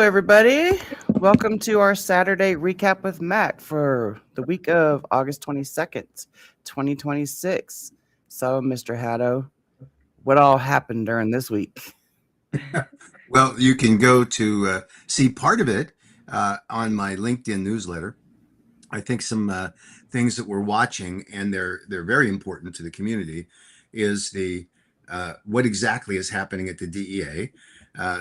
everybody. Welcome to our Saturday recap with Matt for the week of August 22nd, 2026. So, Mr. Haddo, what all happened during this week? Well, you can go to see part of it on my LinkedIn newsletter. I think some things that we're watching, and they're very important to the community, is the what exactly is happening at the DEA.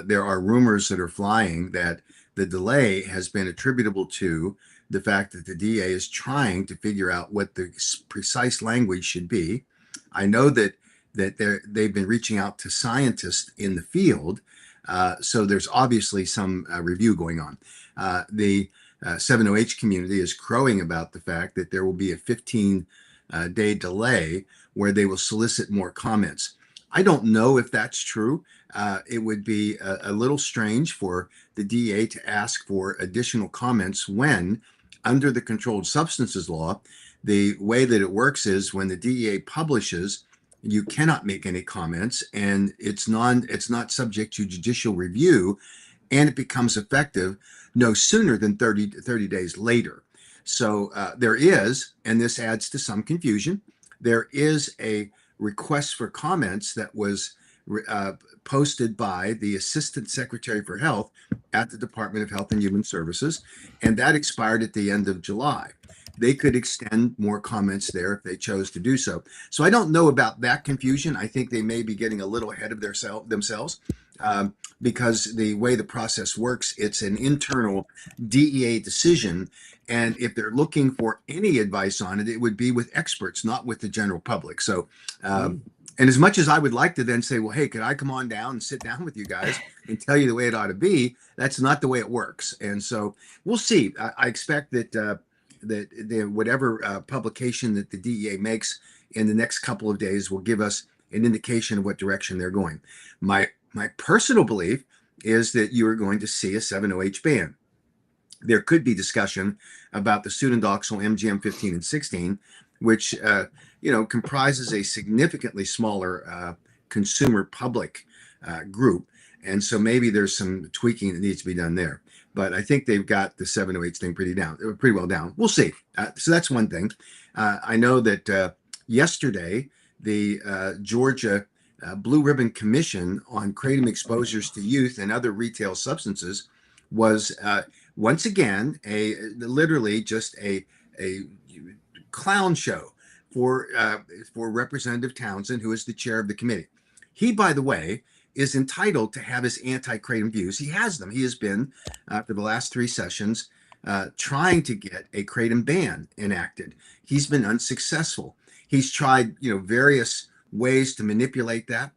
There are rumors that are flying that the delay has been attributable to the fact that the DEA is trying to figure out what the precise language should be. I know that they've been reaching out to scientists in the field, so there's obviously some review going on. The 7OH community is crowing about the fact that there will be a 15-day delay where they will solicit more comments. I don't know if that's true. It would be a little strange for the DEA to ask for additional comments when, under the Controlled Substances Law, the way that it works is when the DEA publishes, you cannot make any comments, and it's not subject to judicial review, and it becomes effective no sooner than 30 days later. So there is, and this adds to some confusion, there is a request for comments that was posted by the Assistant Secretary for Health at the Department of Health and Human Services, and that expired at the end of July. They could extend more comments there if they chose to do so. So I don't know about that confusion. I think they may be getting a little ahead of themselves because the way the process works, it's an internal DEA decision. And if they're looking for any advice on it, it would be with experts, not with the general public. So, and as much as I would like to then say, well, hey, could I come on down and sit down with you guys and tell you the way it ought to be? That's not the way it works. And so we'll see. I expect that whatever publication that the DEA makes in the next couple of days will give us an indication of what direction they're going. My personal belief is that you are going to see a 7OH ban. There could be discussion about the pseudodoxil MGM 15 and 16, which comprises a significantly smaller consumer public group, and so maybe there's some tweaking that needs to be done there. But I think they've got the 7OH thing pretty well down. We'll see. So that's one thing. I know that yesterday the Georgia Blue Ribbon Commission on Kratom Exposures to Youth and Other Retail Substances was once again literally just a clown show for Representative Townsend, who is the chair of the committee. He, by the way, is entitled to have his anti-kratom views. He has them. He has been, for the last 3 sessions, trying to get a kratom ban enacted. He's been unsuccessful. He's tried, various ways to manipulate that,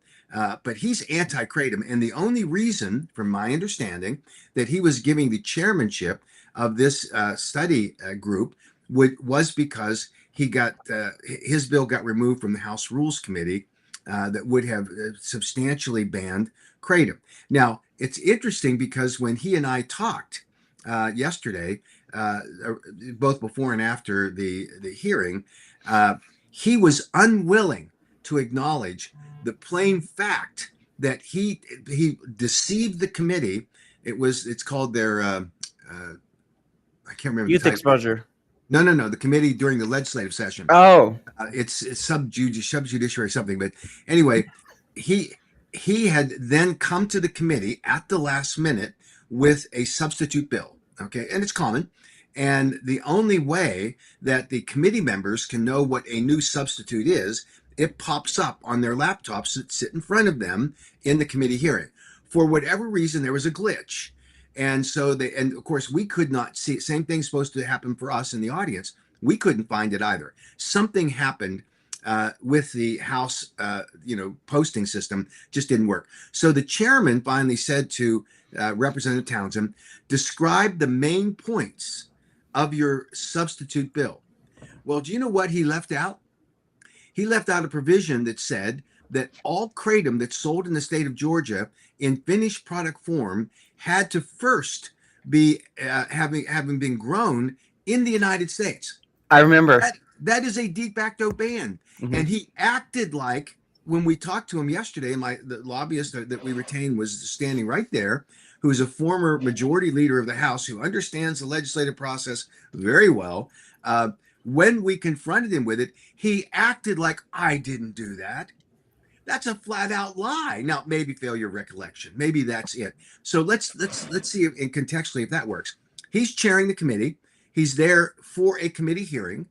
but he's anti-kratom. And the only reason, from my understanding, that he was giving the chairmanship of this study group was because he got his bill got removed from the House Rules Committee. That would have substantially banned kratom. Now, it's interesting because when he and I talked yesterday, both before and after the hearing, he was unwilling to acknowledge the plain fact that he deceived the committee. It's called their I can't remember Youth exposure. No. The committee during the legislative session. Oh, it's subjudiciary something. But anyway, he had then come to the committee at the last minute with a substitute bill. Okay, and it's common. And the only way that the committee members can know what a new substitute is, it pops up on their laptops that sit in front of them in the committee hearing. For whatever reason, there was a glitch. And so and of course, we could not see it. Same thing's supposed to happen for us in the audience. We couldn't find it either. Something happened with the House, posting system, just didn't work. So the chairman finally said to Representative Townsend, describe the main points of your substitute bill. Well, do you know what he left out? He left out a provision that said that all kratom that's sold in the state of Georgia in finished product form had to first be having been grown in the United States. I remember. That is a de facto ban. Mm-hmm. And he acted like, when we talked to him yesterday, the lobbyist that we retained was standing right there, who's a former majority leader of the House, who understands the legislative process very well. When we confronted him with it, he acted like I didn't do that. That's a flat out lie. Now, maybe failure of recollection. Maybe that's it. So let's see if, and contextually if that works. He's chairing the committee. He's there for a committee hearing,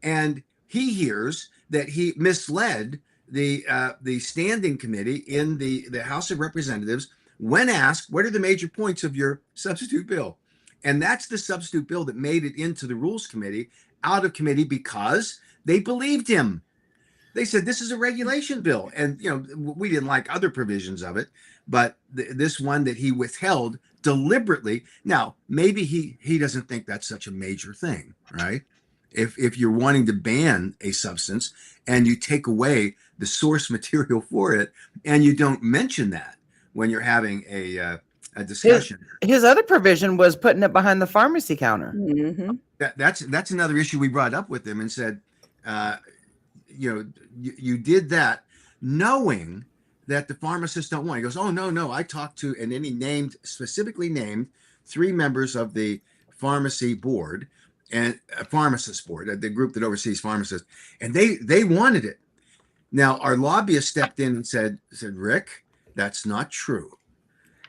and he hears that he misled the standing committee in the House of Representatives when asked, what are the major points of your substitute bill? And that's the substitute bill that made it into the Rules Committee out of committee because they believed him. They said this is a regulation bill, and we didn't like other provisions of it, but this one that he withheld deliberately. Now, maybe he doesn't think that's such a major thing, right? If you're wanting to ban a substance and you take away the source material for it, and you don't mention that when you're having a discussion. His other provision was putting it behind the pharmacy counter. Mm-hmm. That's another issue we brought up with him and said, you did that knowing that the pharmacists don't want. He goes, oh, no, I talked to, and then he specifically named 3 members of the pharmacy board and a pharmacist board, the group that oversees pharmacists, and they wanted it. Now, our lobbyist stepped in and said, Rick, that's not true.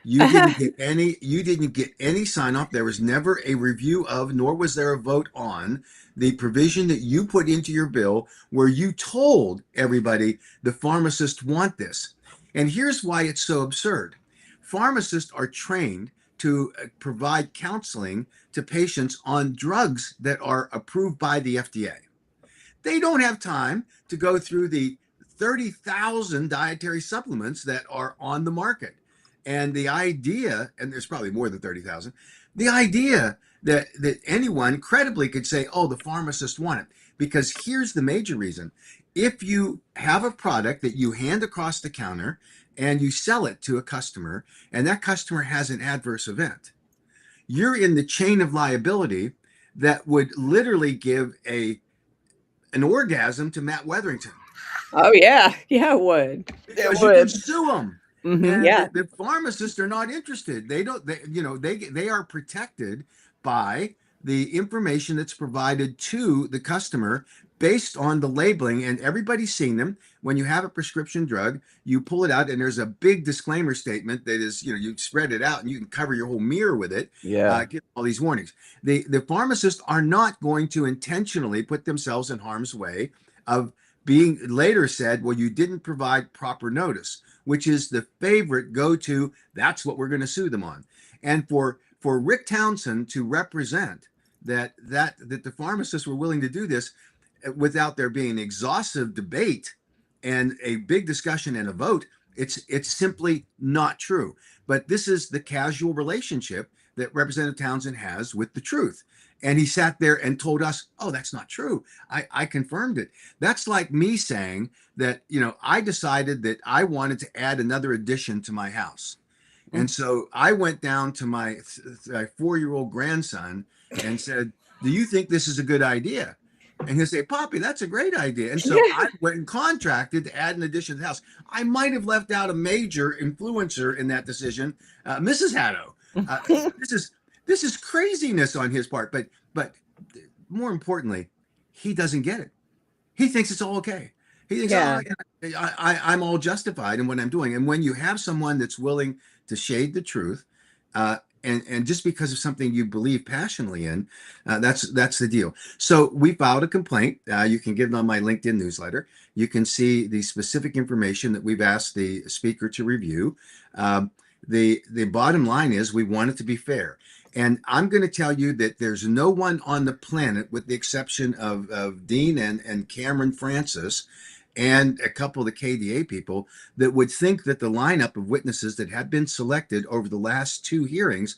You didn't get any sign off. There was never a review of, nor was there a vote on the provision that you put into your bill where you told everybody the pharmacists want this. And here's why it's so absurd. Pharmacists are trained to provide counseling to patients on drugs that are approved by the FDA. They don't have time to go through the 30,000 dietary supplements that are on the market. And the idea, and there's probably more than 30,000, the idea that anyone credibly could say, oh, the pharmacist want it. Because here's the major reason. If you have a product that you hand across the counter and you sell it to a customer, and that customer has an adverse event, you're in the chain of liability that would literally give an orgasm to Matt Wetherington. Oh, yeah. Yeah, it would. Because you can sue them. Mm-hmm. And Yeah. the pharmacists are not interested. They are protected by the information that's provided to the customer based on the labeling, and everybody's seen them. When you have a prescription drug, you pull it out and there's a big disclaimer statement that is, you spread it out and you can cover your whole mirror with it. Yeah. Give all these warnings. The pharmacists are not going to intentionally put themselves in harm's way of being later said, well, you didn't provide proper notice, which is the favorite go-to. That's what we're going to sue them on. And for Rick Townsend to represent that the pharmacists were willing to do this without there being exhaustive debate and a big discussion and a vote, it's simply not true. But this is the casual relationship that Representative Townsend has with the truth. And he sat there and told us, oh, that's not true. I confirmed it. That's like me saying that, I decided that I wanted to add another addition to my house. And so I went down to my 4-year-old grandson and said, do you think this is a good idea? And he'll say, Poppy, that's a great idea. And so I went and contracted to add an addition to the house. I might have left out a major influencer in that decision, Mrs. Haddo. This is craziness on his part, but more importantly, he doesn't get it. He thinks it's all okay. He thinks, I'm all justified in what I'm doing. And when you have someone that's willing to shade the truth, and just because of something you believe passionately in, that's the deal. So we filed a complaint. You can get it on my LinkedIn newsletter. You can see the specific information that we've asked the speaker to review. The bottom line is we want it to be fair. And I'm going to tell you that there's no one on the planet, with the exception of Dean and Cameron Francis and a couple of the KDA people, that would think that the lineup of witnesses that have been selected over the last 2 hearings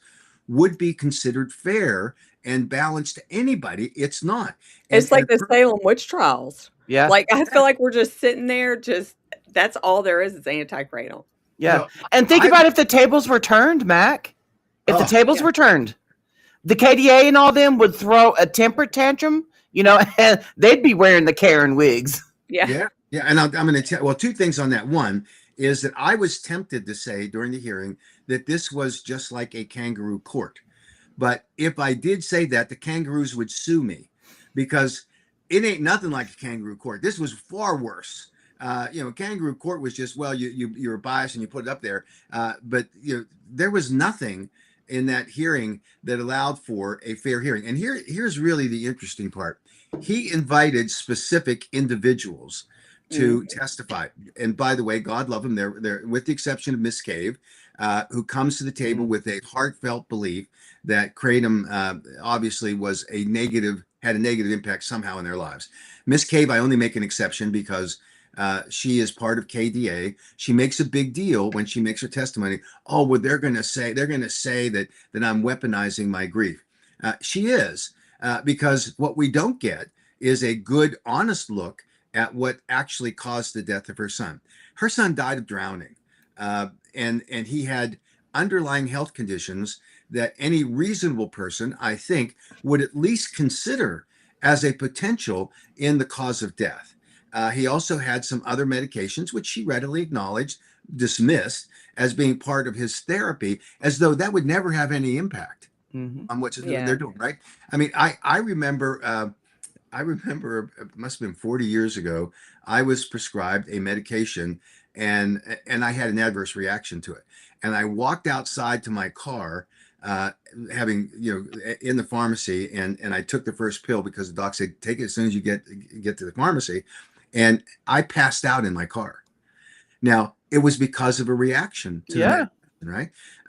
would be considered fair and balanced to anybody. It's not. It's like the Salem witch trials. Yeah. Like, I feel like we're just sitting there, that's all there is anti-kratom. Yeah. Well, And think about if the tables were turned, Mac. If the tables were turned, the KDA and all them would throw a temper tantrum, and they'd be wearing the Karen wigs. Yeah. And I'm going to tell, 2 things on that. One is that I was tempted to say during the hearing that this was just like a kangaroo court. But if I did say that, the kangaroos would sue me because it ain't nothing like a kangaroo court. This was far worse. Kangaroo court was just, well, you're biased and you put it up there. But there was nothing in that hearing that allowed for a fair hearing. And here's really the interesting part. He invited specific individuals to testify. And by the way, God love them. They're with the exception of Miss Cave, who comes to the table with a heartfelt belief that Kratom obviously had a negative impact somehow in their lives. Miss Cave, I only make an exception because she is part of KDA. She makes a big deal when she makes her testimony. Oh, well, they're going to say that I'm weaponizing my grief. She is, because what we don't get is a good, honest look at what actually caused the death of her son. Her son died of drowning, and he had underlying health conditions that any reasonable person, I think, would at least consider as a potential in the cause of death. He also had some other medications, which she readily acknowledged, dismissed as being part of his therapy, as though that would never have any impact on what they're doing, right? I mean, I remember it must have been 40 years ago, I was prescribed a medication and I had an adverse reaction to it. And I walked outside to my car, in the pharmacy, and I took the first pill because the doc said, take it as soon as you get to the pharmacy. And I passed out in my car. Now, it was because of a reaction to the medication,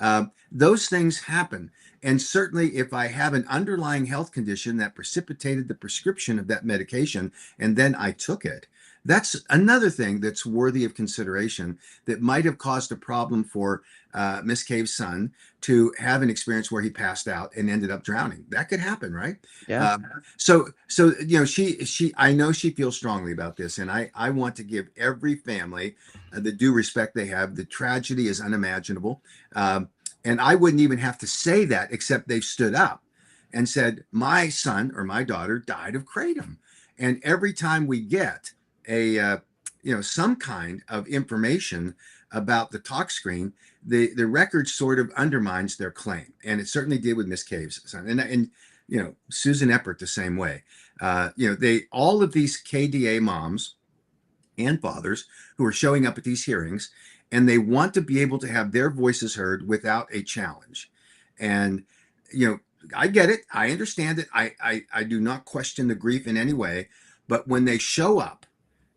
right? Those things happen. And certainly if I have an underlying health condition that precipitated the prescription of that medication, and then I took it, that's another thing that's worthy of consideration that might have caused a problem for Miss Cave's son to have an experience where he passed out and ended up drowning. That could happen, right? Yeah. So she I know she feels strongly about this, and I want to give every family the due respect they have. The tragedy is unimaginable. And I wouldn't even have to say that, except they stood up and said, my son or my daughter died of kratom. And every time we get some kind of information about the tox screen, the record sort of undermines their claim. And it certainly did with Miss Cave's son. And Susan Eppert the same way. All of these KDA moms and fathers who are showing up at these hearings, and they want to be able to have their voices heard without a challenge. And, I get it. I understand it. I do not question the grief in any way. But when they show up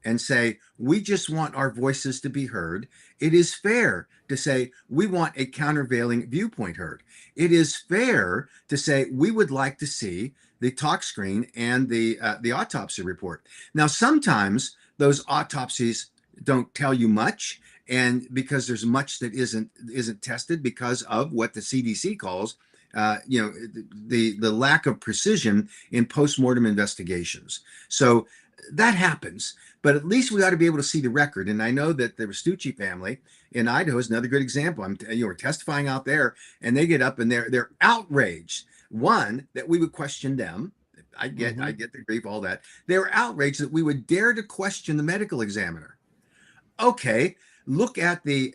and say, we just want our voices to be heard, it is fair to say, we want a countervailing viewpoint heard. It is fair to say, we would like to see the tox screen and the autopsy report. Now, sometimes those autopsies don't tell you much, and because there's much that isn't tested because of what the CDC calls the lack of precision in postmortem investigations. So that happens, but at least we ought to be able to see the record. And I know that the Restucci family in Idaho is another good example. We're testifying out there, and they get up and they're outraged. One, that we would question them. I get the grief, all that. They were outraged that we would dare to question the medical examiner. Okay, look at the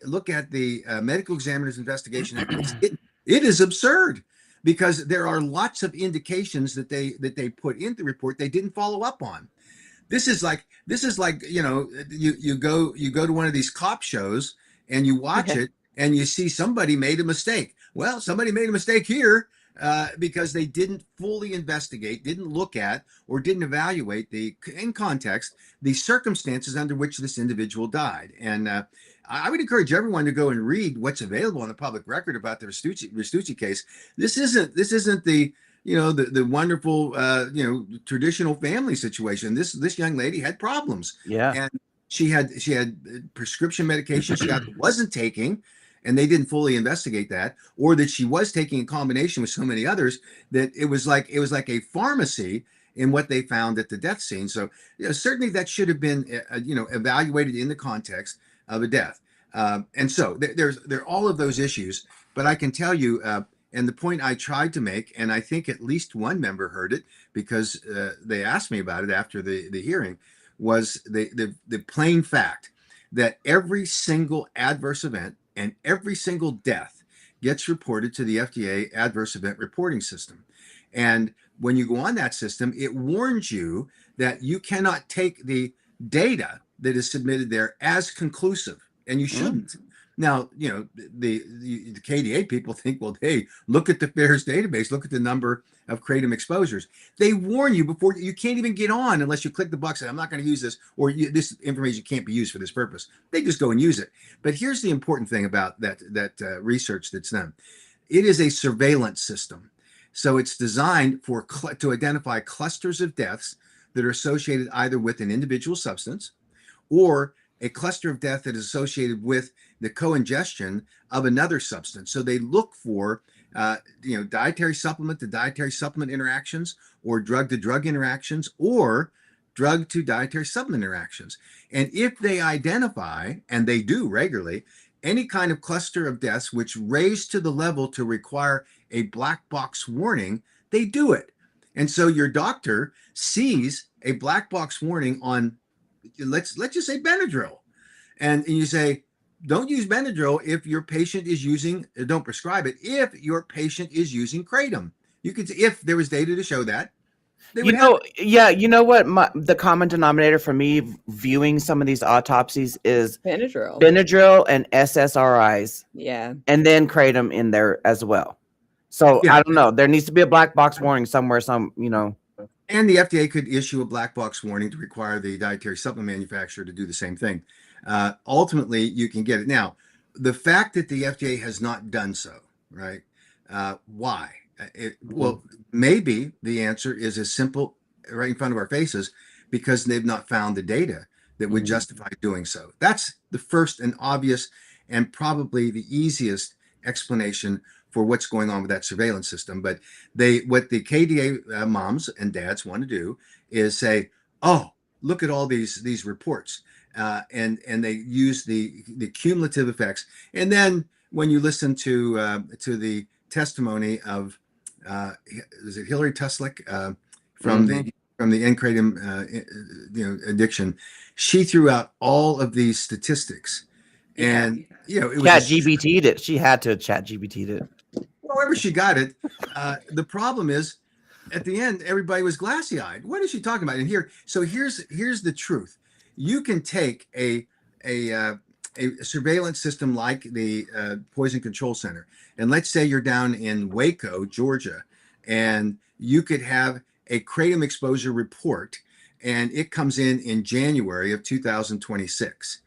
medical examiner's investigation. It is absurd, because there are lots of indications that they put in the report they didn't follow up on. This is like you go to one of these cop shows and you watch it and you see somebody made a mistake. Well, somebody made a mistake here because they didn't fully investigate, didn't look at, or didn't evaluate in context the circumstances under which this individual died. And I would encourage everyone to go and read what's available on the public record about the Restucci case. This isn't the the wonderful traditional family situation. This young lady had problems. Yeah. And she had prescription medication she wasn't taking, and they didn't fully investigate that, or that she was taking in combination with so many others that it was like a pharmacy in what they found at the death scene. So certainly that should have been evaluated in the context of a death. And so there are all of those issues. But I can tell you, and the point I tried to make, and I think at least one member heard it because they asked me about it after the hearing, was the plain fact that every single adverse event and every single death gets reported to the FDA adverse event reporting system. And when you go on that system, it warns you that you cannot take the data that is submitted there as conclusive, and you shouldn't. Now, the KDA people think, well, hey, look at the FAERS database, look at the number of kratom exposures. They warn you before you can't even get on unless you click the box and I'm not going to use this, or this information can't be used for this purpose. They just go and use it. But here's the important thing about that research that's done. It is a surveillance system. So it's designed to identify clusters of deaths that are associated either with an individual substance or a cluster of death that is associated with the co-ingestion of another substance. So they look for dietary supplement to dietary supplement interactions, or drug to drug interactions, or drug to dietary supplement interactions. And if they identify, and they do regularly, any kind of cluster of deaths which raise to the level to require a black box warning, they do it. And so your doctor sees a black box warning on, let's just say Benadryl. And you say, don't use Benadryl if your patient is using, don't prescribe it if your patient is using kratom. You could, if there was data to show that, they would have. Yeah, you know what? The common denominator for me viewing some of these autopsies is Benadryl and SSRIs. Yeah. And then kratom in there as well. So I don't know. There needs to be a black box warning somewhere, And the FDA could issue a black box warning to require the dietary supplement manufacturer to do the same thing. Ultimately, you can get it. Now, the fact that the FDA has not done so, right? Why? Well, maybe the answer is as simple, right in front of our faces, because they've not found the data that would justify doing so. That's the first and obvious and probably the easiest explanation for what's going on with that surveillance system. But what the KDA moms and dads want to do is say, oh, look at all these reports. And they use the cumulative effects. And then when you listen to the testimony of is it Hillary Tuslick from the N-kratom addiction, she threw out all of these statistics, and it was ChatGPT'd it. She had to ChatGPT'd it. However she got it. The problem is, at the end, everybody was glassy-eyed. What is she talking about? And here's the truth. You can take a surveillance system like the Poison Control Center, and let's say you're down in Waco, Georgia, and you could have a kratom exposure report, and it comes in January of 2026.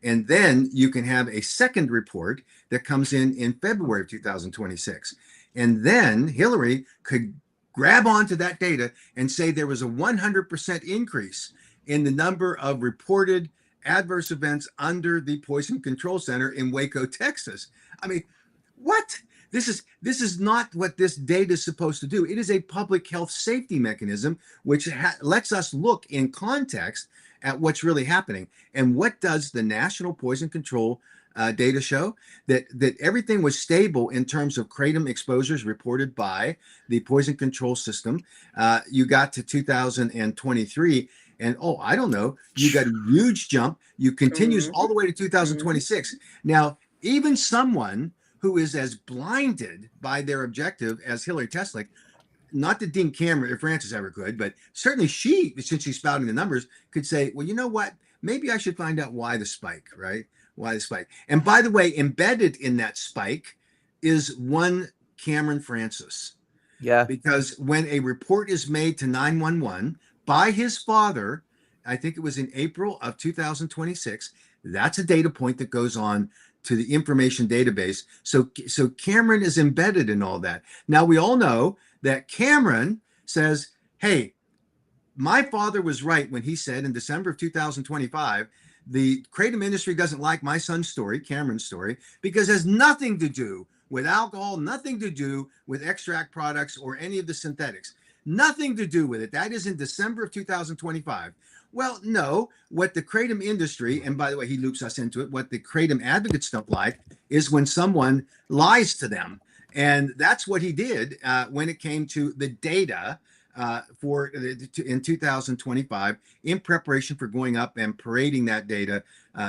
And then you can have a second report that comes in February of 2026. And then Hillary could grab onto that data and say there was a 100% increase in the number of reported adverse events under the Poison Control Center in Waco, Texas. I mean, what? This is not what this data is supposed to do. It is a public health safety mechanism, which lets us look in context at what's really happening. And what does the National Poison Control data show? That everything was stable in terms of kratom exposures reported by the Poison Control System. You got to 2023, and I don't know, you got a huge jump. You continues all the way to 2026. Now, even someone who is as blinded by their objective as Hillary Tuslick, not that Dean Cameron or Francis ever could, but certainly she, since she's spouting the numbers, could say, well, you know what? Maybe I should find out why the spike, right? Why the spike? And by the way, embedded in that spike is one Cameron Francis. Yeah. Because when a report is made to 911 by his father, I think it was in April of 2026, that's a data point that goes on to the information database. So Cameron is embedded in all that. Now, we all know that Cameron says, hey, my father was right when he said in December of 2025, the kratom industry doesn't like my son's story, Cameron's story, because it has nothing to do with alcohol, nothing to do with extract products or any of the synthetics, nothing to do with it. That is in December of 2025. Well, no, what the kratom industry, and by the way, he loops us into it, what the kratom advocates don't like is when someone lies to them. And that's what he did when it came to the data in 2025, in preparation for going up and parading that data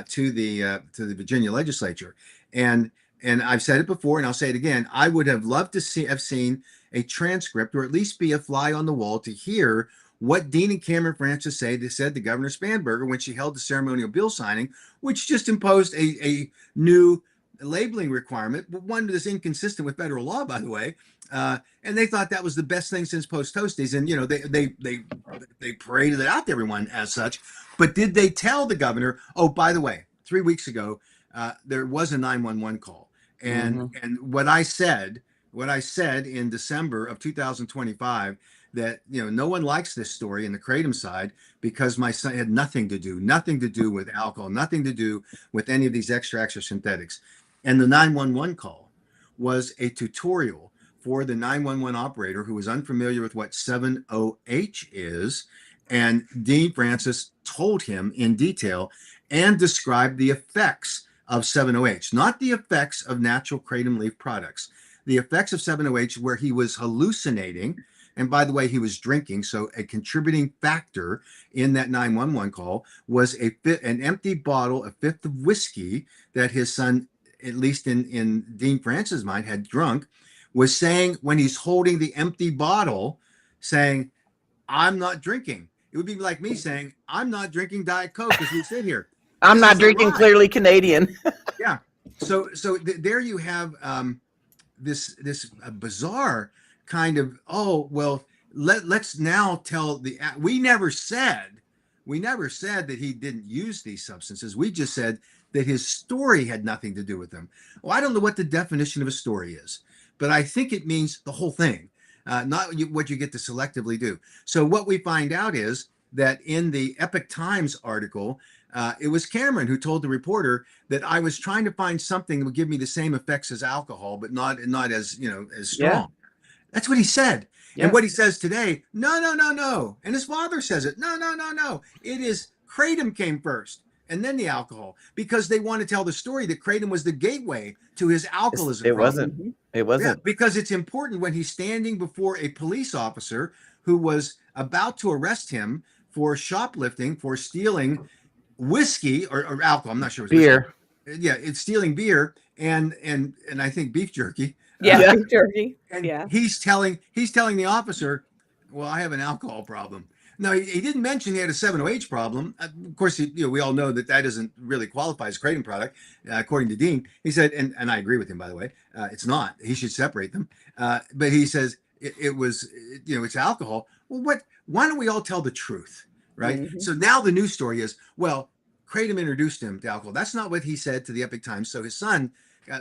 to the Virginia legislature. And and I've said it before and I'll say it again, I would have loved to have seen a transcript or at least be a fly on the wall to hear what Dean and Cameron Francis said to Governor Spanberger when she held the ceremonial bill signing, which just imposed a new labeling requirement, but one that is inconsistent with federal law, by the way. And they thought that was the best thing since post toasties, and they paraded it out to everyone as such. But did they tell the governor? Oh, by the way, 3 weeks ago there was a 911 call, and what I said in December of 2025, that no one likes this story in the kratom side because my son had nothing to do with alcohol, nothing to do with any of these extracts or synthetics. And the 911 call was a tutorial for the 911 operator who was unfamiliar with what 7-OH is. And Dean Francis told him in detail and described the effects of 7-OH, not the effects of natural kratom leaf products, the effects of 7-OH, where he was hallucinating. And by the way, he was drinking. So a contributing factor in that 911 call was an empty bottle, a fifth of whiskey that his son, at least in Dean Francis' mind, had drunk, was saying when he's holding the empty bottle, saying, I'm not drinking. It would be like me saying, I'm not drinking Diet Coke as we sit here. I'm not drinking Clearly Canadian. Yeah. So there you have this bizarre kind of, let's now tell we never said that he didn't use these substances. We just said that his story had nothing to do with them. Well, I don't know what the definition of a story is, but I think it means the whole thing, not what you get to selectively do. So what we find out is that in the Epoch Times article, it was Cameron who told the reporter that I was trying to find something that would give me the same effects as alcohol, but not as as strong. Yeah. That's what he said. Yeah. And what he says today, no. And his father says it, no. It is kratom came first and then the alcohol, because they want to tell the story that kratom was the gateway to his alcoholism. It wasn't. Yeah, because it's important when he's standing before a police officer who was about to arrest him for shoplifting, for stealing whiskey or alcohol. I'm not sure. Beer. Whiskey. Yeah, it's stealing beer and I think beef jerky. Yeah, beef jerky. And he's telling the officer, well, I have an alcohol problem. No, he didn't mention he had a 7-OH problem. Of course, we all know that doesn't really qualify as a kratom product, according to Dean. He said, and I agree with him, by the way, it's not. He should separate them. But he says it's alcohol. Well, why don't we all tell the truth, right? Mm-hmm. So now the news story is, well, kratom introduced him to alcohol. That's not what he said to the Epoch Times. So his son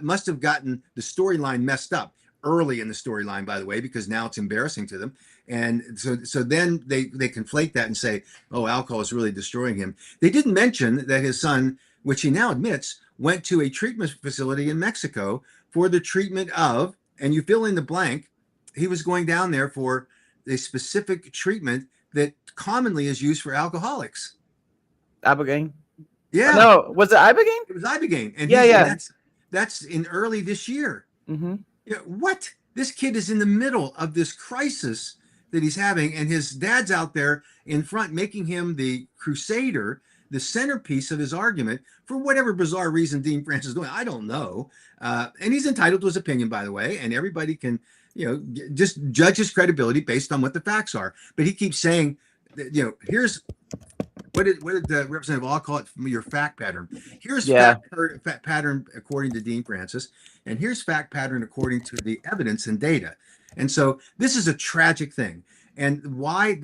must have gotten the storyline messed up early in the storyline, by the way, because now it's embarrassing to them. And so then they conflate that and say, oh, alcohol is really destroying him. They didn't mention that his son, which he now admits, went to a treatment facility in Mexico for the treatment of, and you fill in the blank, he was going down there for a specific treatment that commonly is used for alcoholics. Ibogaine? Yeah. No, was it Ibogaine? It was Ibogaine. And that's in early this year. Mm-hmm. What? This kid is in the middle of this crisis that he's having, and his dad's out there in front making him the crusader, the centerpiece of his argument, for whatever bizarre reason Dean Francis is doing. I don't know. And he's entitled to his opinion, by the way, and everybody can, just judge his credibility based on what the facts are. But he keeps saying, here's what did the Representative All call it, your fact pattern. Here's fact pattern according to Dean Francis, and here's fact pattern according to the evidence and data. And so this is a tragic thing. And why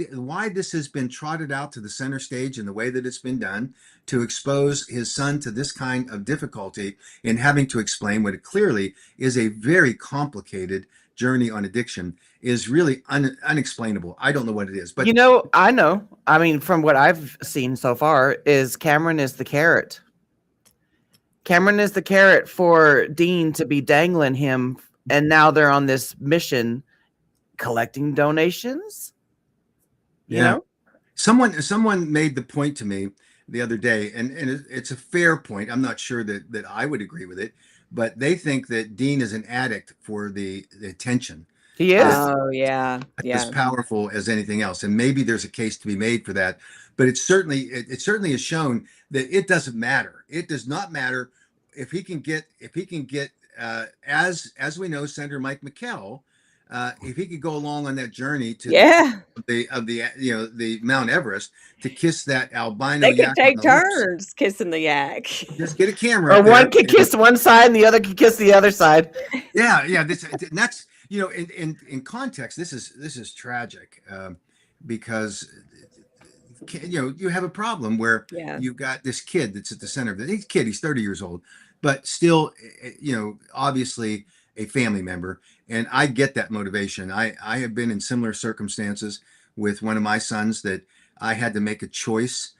this has been trotted out to the center stage in the way that it's been done, to expose his son to this kind of difficulty in having to explain what it clearly is a very complicated journey on addiction, is really unexplainable. I don't know what it is, but I know. I mean, from what I've seen so far, is Cameron is the carrot. Cameron is the carrot for Dean to be dangling him, and now they're on this mission, collecting donations. You know, someone made the point to me the other day, and it's a fair point. I'm not sure that I would agree with it, but they think that Dean is an addict for the attention. He is. Oh, yeah. As powerful as anything else. And maybe there's a case to be made for that. But it certainly has shown that it doesn't matter. It does not matter if he can get as we know, Senator Mike McKell, if he could go along on that journey to Yeah. the Mount Everest to kiss that albino They could yak on take the lips, turns kissing the yak. just get a camera Or up there. one could kiss one side and the other could kiss the other side. Yeah. That's in context. This is tragic because you have a problem where Yeah. you've got this kid that's at the center of it. He's 30 years old, but still, obviously a family member. And I get that motivation. I have been in similar circumstances with one of my sons that I had to make a choice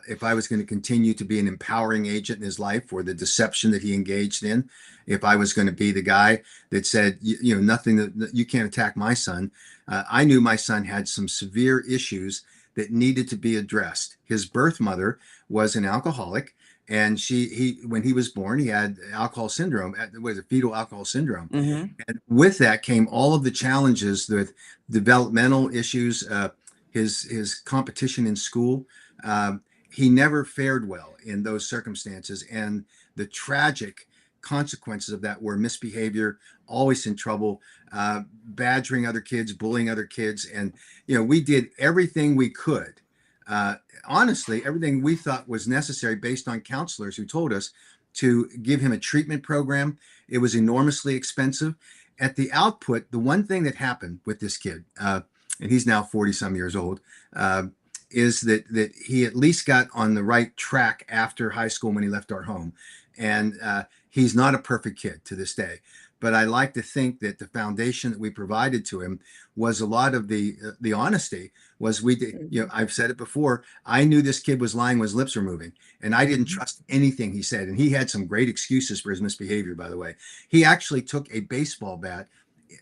if I was going to continue to be an empowering agent in his life or the deception that he engaged in. If I was going to be the guy that said, nothing, that you can't attack my son. I knew my son had some severe issues that needed to be addressed. His birth mother was an alcoholic, and when he was born, he had alcohol syndrome. Was it fetal alcohol syndrome? Mm-hmm. And with that came all of the challenges with developmental issues, his competition in school. He never fared well in those circumstances, and the tragic consequences of that were misbehavior, always in trouble, badgering other kids, bullying other kids. And, we did everything we could. Honestly, everything we thought was necessary based on counselors who told us to give him a treatment program. It was enormously expensive. At the output, the one thing that happened with this kid, and he's now 40 some years old, is that he at least got on the right track after high school when he left our home. And he's not a perfect kid to this day. But I like to think that the foundation that we provided to him was a lot of the honesty. Was we did, I've said it before. I knew this kid was lying when his lips were moving, and I didn't trust anything he said. And he had some great excuses for his misbehavior, by the way. He actually took a baseball bat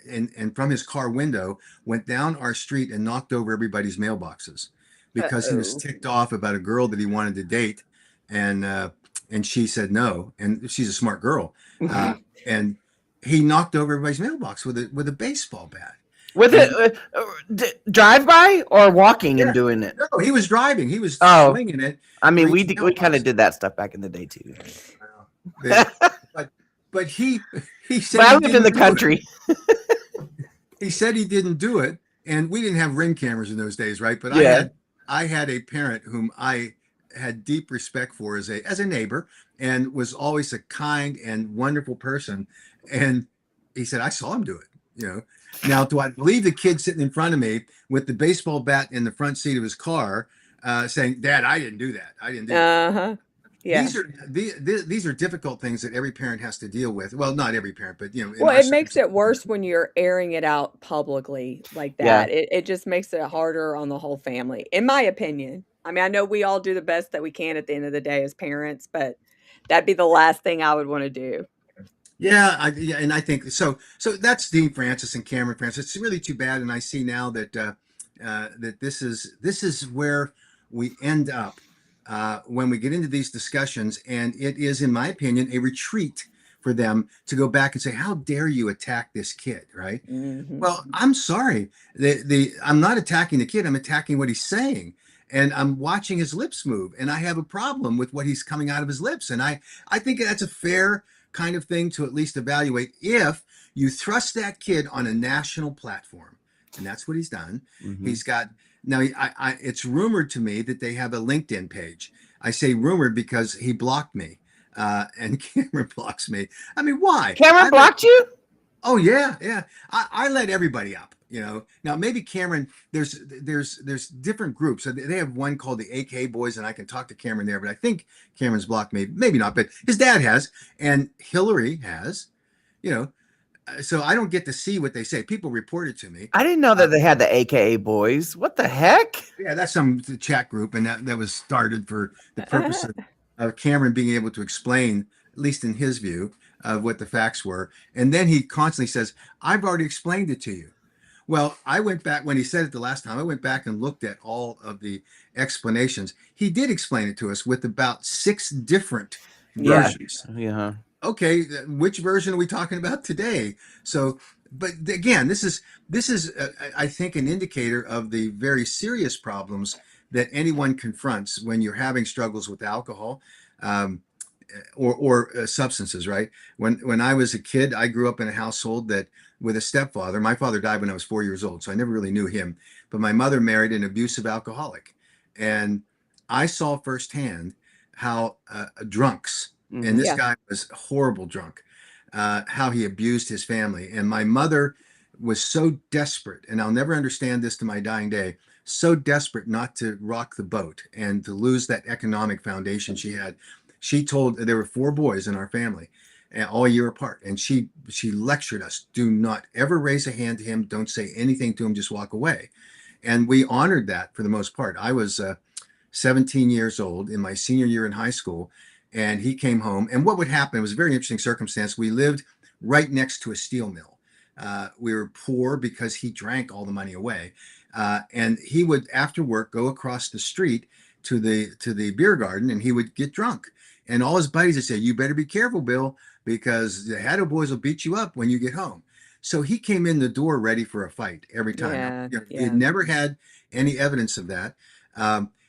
and from his car window went down our street and knocked over everybody's mailboxes because he was ticked off about a girl that he wanted to date, and she said no, and she's a smart girl, and he knocked over everybody's mailbox with a baseball bat. With it, drive by or walking and doing it? No, he was driving. He was swinging it. I mean, we kind of did that stuff back in the day too. But he said but I lived in the country. He said he didn't do it, and we didn't have Ring cameras in those days, right? But I had a parent whom I had deep respect for as a neighbor, and was always a kind and wonderful person. And he said, I saw him do it. Now, do I believe the kid sitting in front of me with the baseball bat in the front seat of his car, saying, "Dad, I didn't do that. I didn't do that." Yeah. These are difficult things that every parent has to deal with. Well, not every parent, but well, it makes it worse when you're airing it out publicly like that. Yeah. It just makes it harder on the whole family, in my opinion. I mean, I know we all do the best that we can at the end of the day as parents, but that'd be the last thing I would want to do. Yeah, and I think so. So that's Dean Francis and Cameron Francis. It's really too bad, and I see now that that this is where we end up when we get into these discussions, and it is, in my opinion, a retreat for them to go back and say, "How dare you attack this kid?" Right? Mm-hmm. Well, I'm sorry. I'm not attacking the kid. I'm attacking what he's saying. And I'm watching his lips move, and I have a problem with what he's coming out of his lips. And I think that's a fair kind of thing to at least evaluate if you thrust that kid on a national platform. And that's what he's done. Mm-hmm. He's got, now it's rumored to me that they have a LinkedIn page. I say rumored because he blocked me and Cameron blocks me. I mean, why? Cameron blocked you? Oh yeah. I let everybody up. Now maybe Cameron, there's different groups. So they have one called the AK Boys, and I can talk to Cameron there, but I think Cameron's blocked me. Maybe not, but his dad has, and Hillary has, so I don't get to see what they say. People report it to me. I didn't know that they had the AKA Boys. What the heck? Yeah, that's some chat group, and that was started for the purpose of Cameron being able to explain, at least in his view, of what the facts were. And then he constantly says, I've already explained it to you. Well, I went back when he said it the last time. I went back and looked at all of the explanations. He did explain it to us with about 6 different versions. Yeah. Okay, which version are we talking about today? So, but again, this is I think an indicator of the very serious problems that anyone confronts when you're having struggles with alcohol. or substances, right? When I was a kid, I grew up in a household that with a stepfather. My father died when I was 4 years old, so I never really knew him. But my mother married an abusive alcoholic, and I saw firsthand how drunks, and this Yeah. guy was a horrible drunk, how he abused his family. And my mother was so desperate, and I'll never understand this to my dying day, so desperate not to rock the boat and to lose that economic foundation she had. She told, there were 4 boys in our family, all a year apart, and she lectured us: do not ever raise a hand to him, don't say anything to him, just walk away. And we honored that for the most part. I was 17 years old in my senior year in high school, and he came home. And what would happen, it was a very interesting circumstance. We lived right next to a steel mill. We were poor because he drank all the money away. And he would, after work, go across the street to the beer garden, and he would get drunk. And all his buddies would say, "You better be careful, Bill, because the Haddo boys will beat you up when you get home." So he came in the door ready for a fight every time. Yeah, He had never had any evidence of that.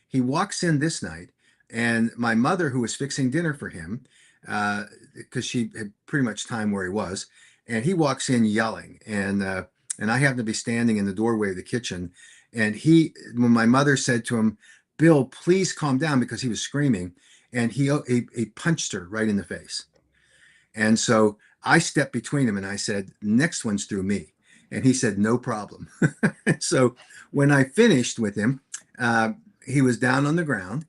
He walks in this night, and my mother, who was fixing dinner for him, because she had pretty much timed where he was, and he walks in yelling, and I happen to be standing in the doorway of the kitchen, and when my mother said to him, "Bill, please calm down," because he was screaming, and he punched her right in the face. And so I stepped between him and I said, "Next one's through me." And he said, "No problem." So when I finished with him, he was down on the ground.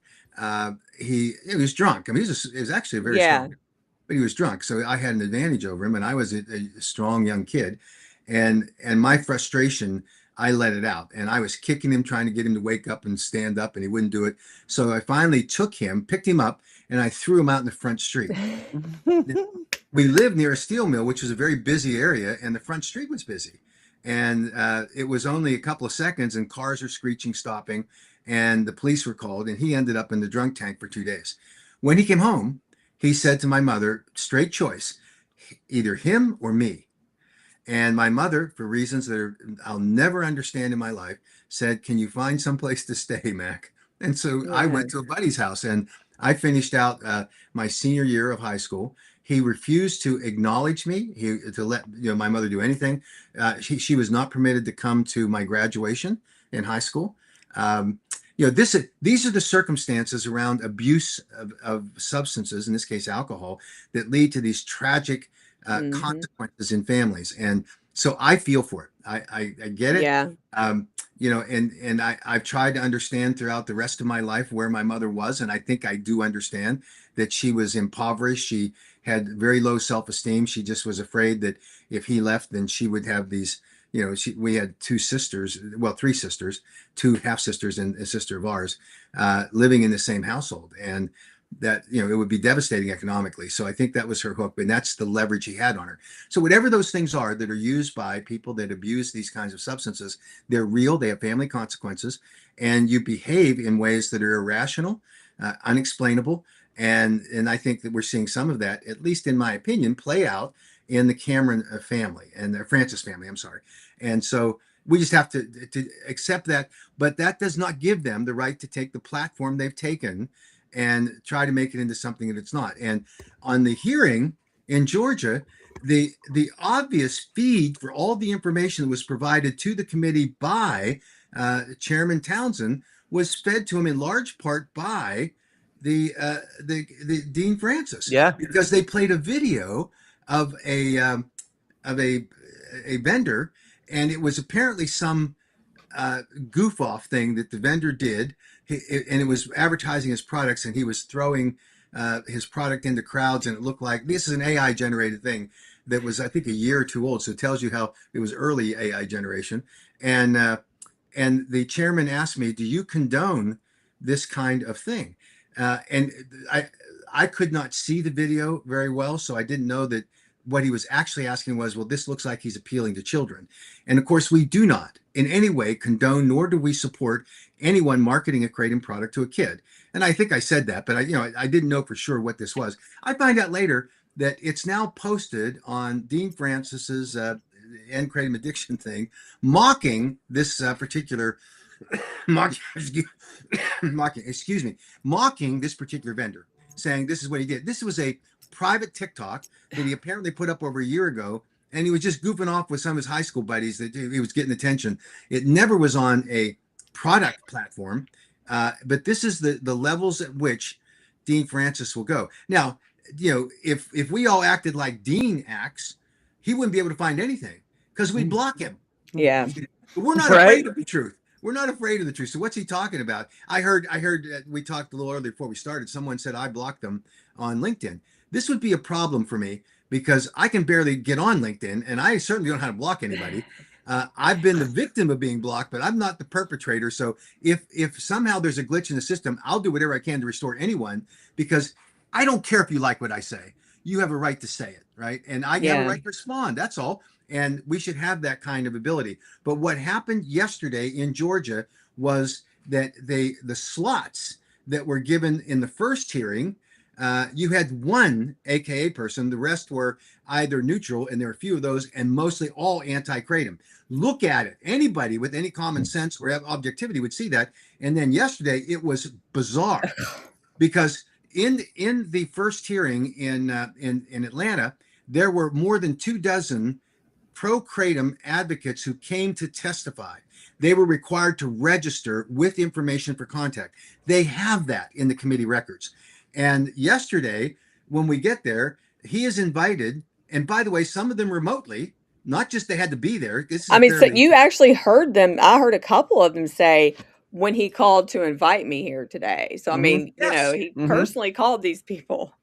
He was drunk. I mean, he was actually a very strong, but he was drunk. So I had an advantage over him, and I was a strong young kid. And my frustration, I let it out, and I was kicking him, trying to get him to wake up and stand up, and he wouldn't do it. So I finally picked him up, and I threw him out in the front street. We lived near a steel mill, which was a very busy area, and the front street was busy. And it was only a couple of seconds, and cars were screeching, stopping, and the police were called, and he ended up in the drunk tank for 2 days. When he came home, he said to my mother, straight choice, either him or me. And my mother, for reasons that I'll never understand in my life, said, "Can you find someplace to stay, Mac?" And so I went to a buddy's house, and I finished out my senior year of high school. He refused to acknowledge me, to let my mother do anything. She was not permitted to come to my graduation in high school. These are the circumstances around abuse of substances, in this case alcohol, that lead to these tragic consequences in families. And so I feel for it. I get it. Yeah. And I've tried to understand throughout the rest of my life where my mother was, and I think I do understand that she was impoverished. She had very low self-esteem. She just was afraid that if he left, then she would have these, we had 2 sisters, well, 3 sisters, 2 half-sisters and a sister of ours, living in the same household. And that, it would be devastating economically. So I think that was her hook, and that's the leverage he had on her. So whatever those things are that are used by people that abuse these kinds of substances, they're real, they have family consequences, and you behave in ways that are irrational, unexplainable. And I think that we're seeing some of that, at least in my opinion, play out in the Cameron family and the Francis family, I'm sorry. And so we just have to accept that, but that does not give them the right to take the platform they've taken and try to make it into something that it's not. And on the hearing in Georgia, the obvious feed for all the information that was provided to the committee by Chairman Townsend was fed to him in large part by the Dean Francis. Yeah. Because they played a video of a vendor, and it was apparently some goof off thing that the vendor did, and it was advertising his products, and he was throwing his product into crowds, and it looked like this is an AI generated thing that was, I think, a year or 2 old. So it tells you how it was early AI generation. And the chairman asked me, "Do you condone this kind of thing?" And I could not see the video very well, so I didn't know that what he was actually asking was, well, this looks like he's appealing to children. And of course, we do not in any way condone, nor do we support anyone marketing a Kratom product to a kid. And I think I said that, but I didn't know for sure what this was. I find out later that it's now posted on Dean Francis's End Kratom Addiction thing, mocking this particular mocking this particular vendor, saying this is what he did. This was a private TikTok that he apparently put up over a year ago, and he was just goofing off with some of his high school buddies that he was getting attention. It never was on a product platform, but this is the levels at which Dean Francis will go. Now, if we all acted like Dean acts, he wouldn't be able to find anything because we'd block him. Yeah. But we're not Right. afraid of the truth. We're not afraid of the truth. So what's he talking about? I heard we talked a little earlier before we started. Someone said I blocked them on LinkedIn. This would be a problem for me because I can barely get on LinkedIn, and I certainly don't know how to block anybody. I've been the victim of being blocked, but I'm not the perpetrator. So if somehow there's a glitch in the system, I'll do whatever I can to restore anyone, because I don't care if you like what I say. You have a right to say it, right? And I have Yeah. a right to respond. That's all. And we should have that kind of ability. But what happened yesterday in Georgia was that the slots that were given in the first hearing, you had one AKA person, the rest were either neutral, and there were a few of those, and mostly all anti-kratom. Look at it. Anybody with any common sense or objectivity would see that. And then yesterday, it was bizarre because in the first hearing in Atlanta, there were more than 24 pro-kratom advocates who came to testify. They were required to register with information for contact. They have that in the committee records. And yesterday, when we get there, he is invited. And by the way, some of them remotely, not just they had to be there. This is I mean, so fairly- you actually heard them. I heard a couple of them say when he called to invite me here today. So, I Mhm. mean, Yes. he Mhm. personally called these people.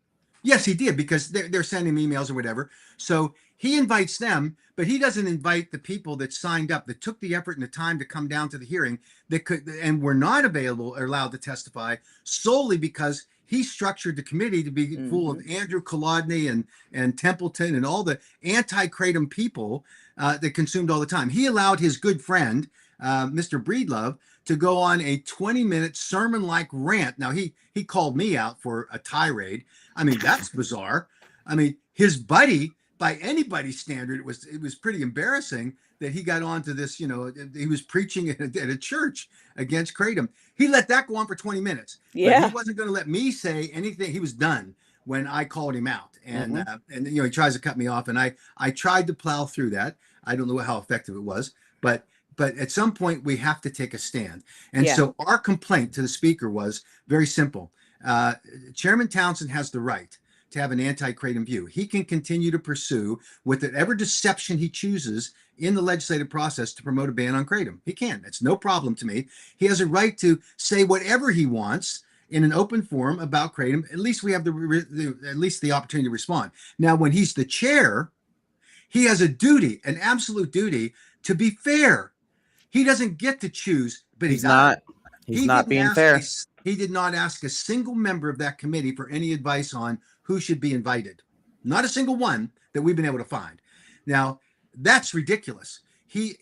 Yes, he did, because they're sending him emails or whatever. So he invites them, but he doesn't invite the people that signed up, that took the effort and the time to come down to the hearing, that could and were not available or allowed to testify, solely because he structured the committee to be full of Andrew Kolodny and Templeton and all the anti-kratom people that consumed all the time. He allowed his good friend, Mr. Breedlove, to go on a 20-minute sermon-like rant. Now, he called me out for a tirade. I mean, that's bizarre. I mean, his buddy, by anybody's standard, it was pretty embarrassing that he got onto this. He was preaching at a church against kratom. He let that go on for 20 minutes. Yeah. But he wasn't going to let me say anything. He was done when I called him out. And he tries to cut me off. And I tried to plow through that. I don't know how effective it was, but at some point we have to take a stand. And Yeah. so our complaint to the speaker was very simple. Chairman Townsend has the right to have an anti-kratom view. He can continue to pursue whatever deception he chooses in the legislative process to promote a ban on kratom. He can. It's no problem to me. He has a right to say whatever he wants in an open forum about kratom. At least we have at least the opportunity to respond. Now, when he's the chair, he has a duty, an absolute duty, to be fair. He doesn't get to choose, but He's not. He's not being fair. He did not ask a single member of that committee for any advice on who should be invited. Not a single one that we've been able to find. Now, that's ridiculous. He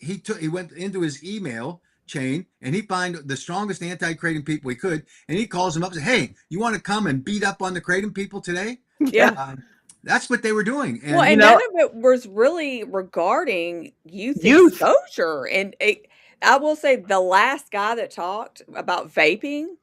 went into his email chain and he found the strongest anti-kratom people he could, and he calls them up and says, "Hey, you want to come and beat up on the kratom people today?" Yeah. That's what they were doing. And Well, and none of it was really regarding youth exposure. And I will say the last guy that talked about vaping,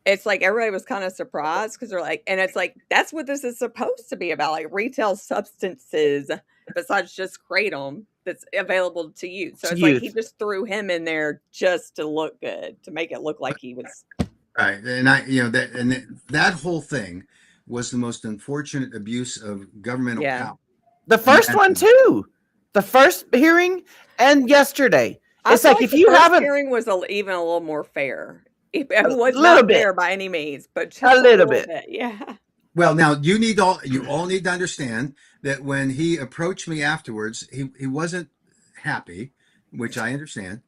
it's like everybody was kind of surprised because they're like, and it's like, that's what this is supposed to be about, like retail substances besides just kratom that's available to you. So To it's like youth. he just threw him in there just to look good, to make it look like he was. Right. And that whole thing was the most unfortunate abuse of governmental power. The first one too. The first hearing and yesterday. It's like if you haven't. The hearing was even a little more fair. It was little not bit. fair by any means, but just A little bit. Yeah. Well, now you all need to understand that when he approached me afterwards, he wasn't happy, which I understand,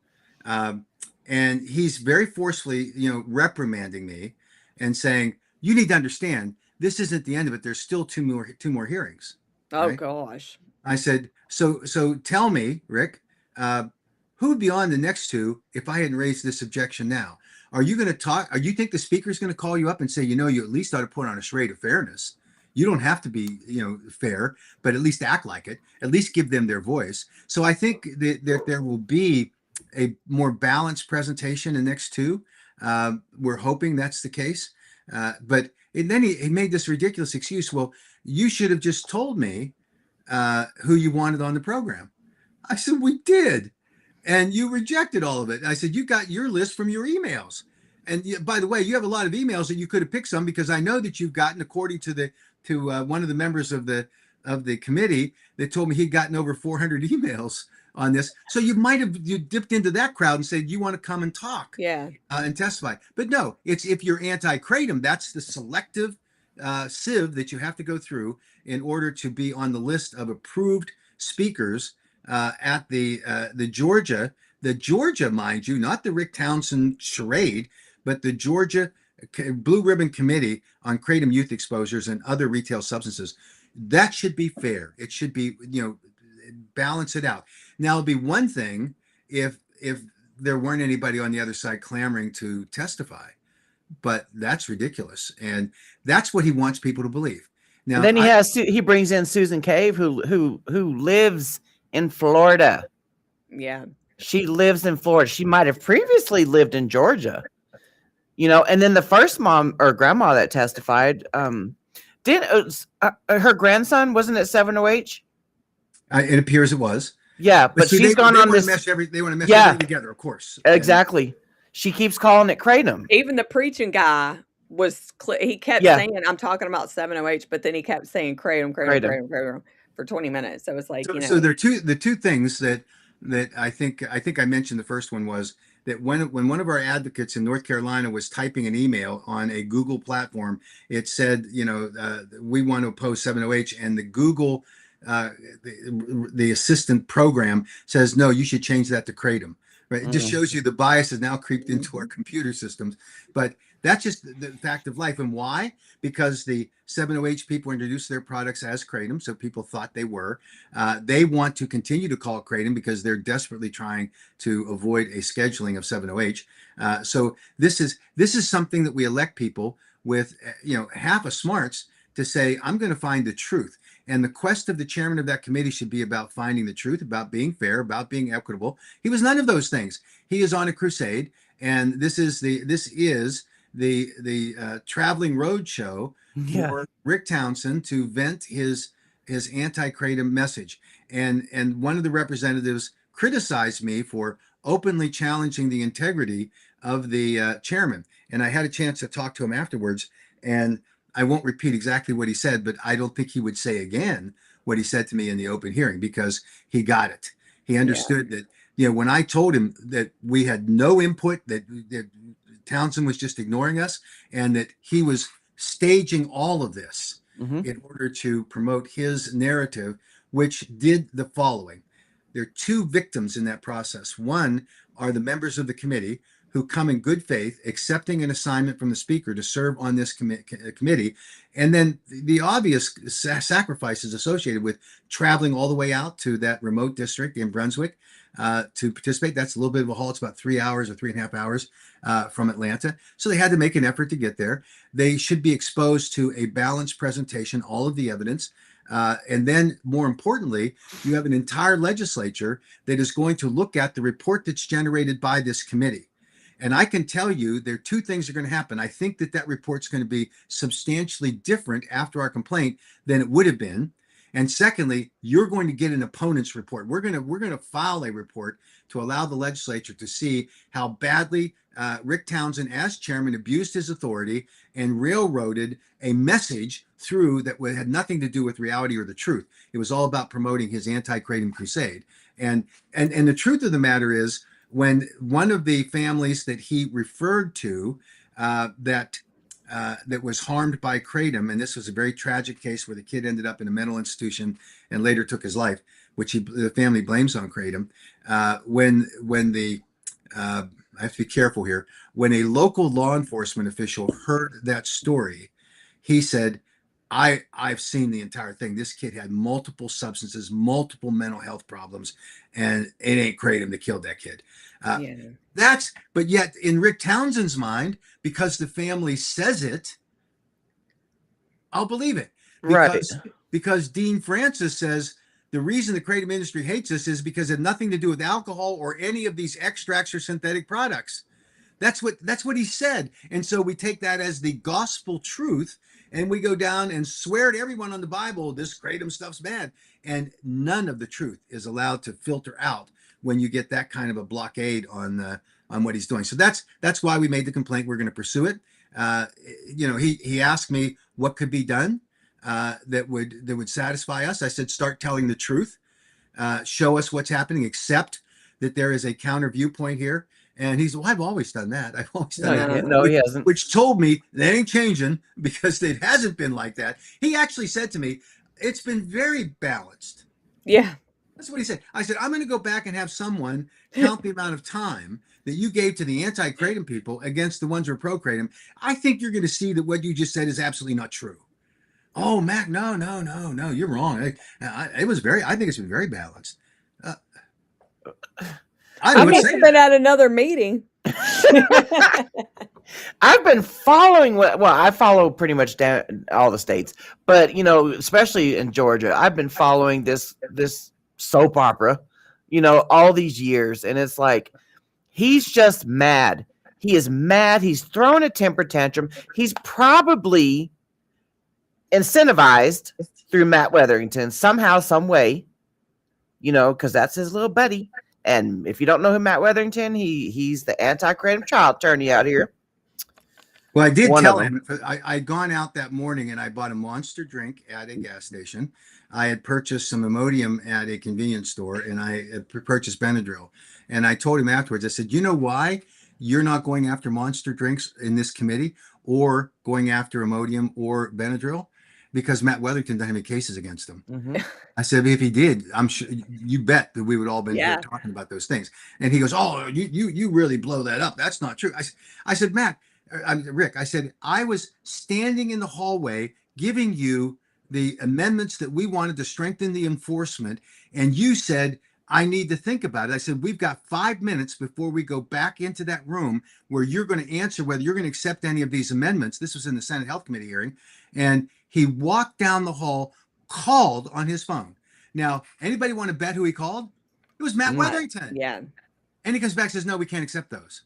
and he's very forcefully, reprimanding me and saying, "You need to understand, this isn't the end of it. There's still two more hearings." Oh right? gosh. I said, so tell me, Rick, who would be on the next two if I hadn't raised this objection now? Are you going to talk? Or you think the speaker's going to call you up and say, you at least ought to put on a charade of fairness? You don't have to be, fair, but at least act like it. At least give them their voice. So I think that there will be a more balanced presentation in the next two. We're hoping that's the case. But And then he made this ridiculous excuse. Well, you should have just told me who you wanted on the program. I said, we did. And you rejected all of it. I said, you got your list from your emails. And by the way, you have a lot of emails that you could have picked some, because I know that you've gotten, according to one of the members of the committee that told me he'd gotten over 400 emails on this. So you might have dipped into that crowd and said, you want to come and talk and testify. But no, it's if you're anti-kratom, that's the selective sieve that you have to go through in order to be on the list of approved speakers at the Georgia, mind you, not the Rick Townsend charade, but the Georgia Blue Ribbon Committee on Kratom Youth Exposures and Other Retail Substances. That should be fair. It should be, balance it out. Now, it'd be one thing if there weren't anybody on the other side clamoring to testify, but that's ridiculous, and that's what he wants people to believe. Now, and then he brings in Susan Cave, who lives in Florida. Yeah, she lives in Florida. She might have previously lived in Georgia, And then the first mom or grandma that testified, didn't her grandson, wasn't it 7OH? It appears it was. Yeah, but see, she's gone on this. They want to mesh everything together, of course. Exactly. She keeps calling it kratom. Even the preaching guy he kept saying, I'm talking about 7OH, but then he kept saying kratom for 20 minutes. So it's like, So there are the two things that I think I mentioned. The first one was that when one of our advocates in North Carolina was typing an email on a Google platform, it said, we want to oppose 7OH, and the Google the assistant program says, no, you should change that to kratom. Right? It just shows you the bias has now creeped into our computer systems. But that's just the fact of life. And why? Because the 7OH people introduced their products as kratom, so people thought they were. They want to continue to call it kratom because they're desperately trying to avoid a scheduling of 7OH. So this is something that we elect people with, half a smarts to say, I'm going to find the truth. And the quest of the chairman of that committee should be about finding the truth, about being fair, about being equitable. He was none of those things. He is on a crusade, and this is the traveling road show for Rick Townsend to vent his anti-kratom message. And one of the representatives criticized me for openly challenging the integrity of the chairman. And I had a chance to talk to him afterwards, and I won't repeat exactly what he said, but I don't think he would say again what he said to me in the open hearing, because he got it. He understood that, when I told him that we had no input, that Townsend was just ignoring us, and that he was staging all of this in order to promote his narrative, which did the following. There are two victims in that process. One are the members of the committee who come in good faith, accepting an assignment from the speaker to serve on this committee. And then the obvious sacrifices associated with traveling all the way out to that remote district in Brunswick to participate. That's a little bit of a haul. It's about 3 hours or 3.5 hours from Atlanta. So they had to make an effort to get there. They should be exposed to a balanced presentation, all of the evidence. And then, more importantly, you have an entire legislature that is going to look at the report that's generated by this committee. And I can tell you there are two things that are going to happen. I think that report's going to be substantially different after our complaint than it would have been. And secondly, you're going to get an opponent's report. We're going to file a report to allow the legislature to see how badly Rick Townsend, as chairman, abused his authority and railroaded a message through that had nothing to do with reality or the truth. It was all about promoting his anti-kratom crusade. And the truth of the matter is, when one of the families that he referred to that was harmed by kratom, and this was a very tragic case where the kid ended up in a mental institution and later took his life, which the family blames on kratom. When the I have to be careful here. When a local law enforcement official heard that story, he said, I've seen the entire thing. This kid had multiple substances, multiple mental health problems, and it ain't kratom that killed that kid. But yet in Rick Townsend's mind, because the family says it, I'll believe it. Because Dean Francis says the reason the kratom industry hates us is because it had nothing to do with alcohol or any of these extracts or synthetic products. That's what he said. And so we take that as the gospel truth, and we go down and swear to everyone on the Bible, this kratom stuff's bad. And none of the truth is allowed to filter out when you get that kind of a blockade on what he's doing. So that's why we made the complaint. We're going to pursue it. He asked me what could be done that would satisfy us. I said, start telling the truth, show us what's happening, accept that there is a counter viewpoint here. And he said, well, I've always done that. I've always done that. No, he hasn't. Which told me that ain't changing, because it hasn't been like that. He actually said to me, it's been very balanced. Yeah. That's what he said. I said, I'm going to go back and have someone count the amount of time that you gave to the anti-kratom people against the ones who are pro-kratom. I think you're going to see that what you just said is absolutely not true. Oh, Mac, no, you're wrong. I think it's been very balanced. I must have been at another meeting. I've been following I follow pretty much down all the states, but especially in Georgia, I've been following this soap opera, all these years, and it's like he's just mad. He is mad. He's throwing a temper tantrum. He's probably incentivized through Matt Wetherington somehow, some way, because that's his little buddy. And if you don't know who Matt Wetherington, he's the anti-kratom child attorney out here. Well, I did tell him. I'd gone out that morning and I bought a Monster drink at a gas station. I had purchased some Imodium at a convenience store, and I had purchased Benadryl. And I told him afterwards, I said, you know why you're not going after Monster drinks in this committee or going after Imodium or Benadryl? Because Matt Wetherington doesn't have any cases against him. Mm-hmm. I said, if he did, I'm sure you bet that we would all been here talking about those things. And he goes, oh, you really blow that up. That's not true. I said, Rick, I said, I was standing in the hallway giving you the amendments that we wanted to strengthen the enforcement. And you said, I need to think about it. I said, we've got 5 minutes before we go back into that room where you're going to answer whether you're going to accept any of these amendments. This was in the Senate Health Committee hearing. And he walked down the hall, called on his phone. Now, anybody want to bet who he called? It was Matt Wetherington. Yeah. And he comes back and says, no, we can't accept those.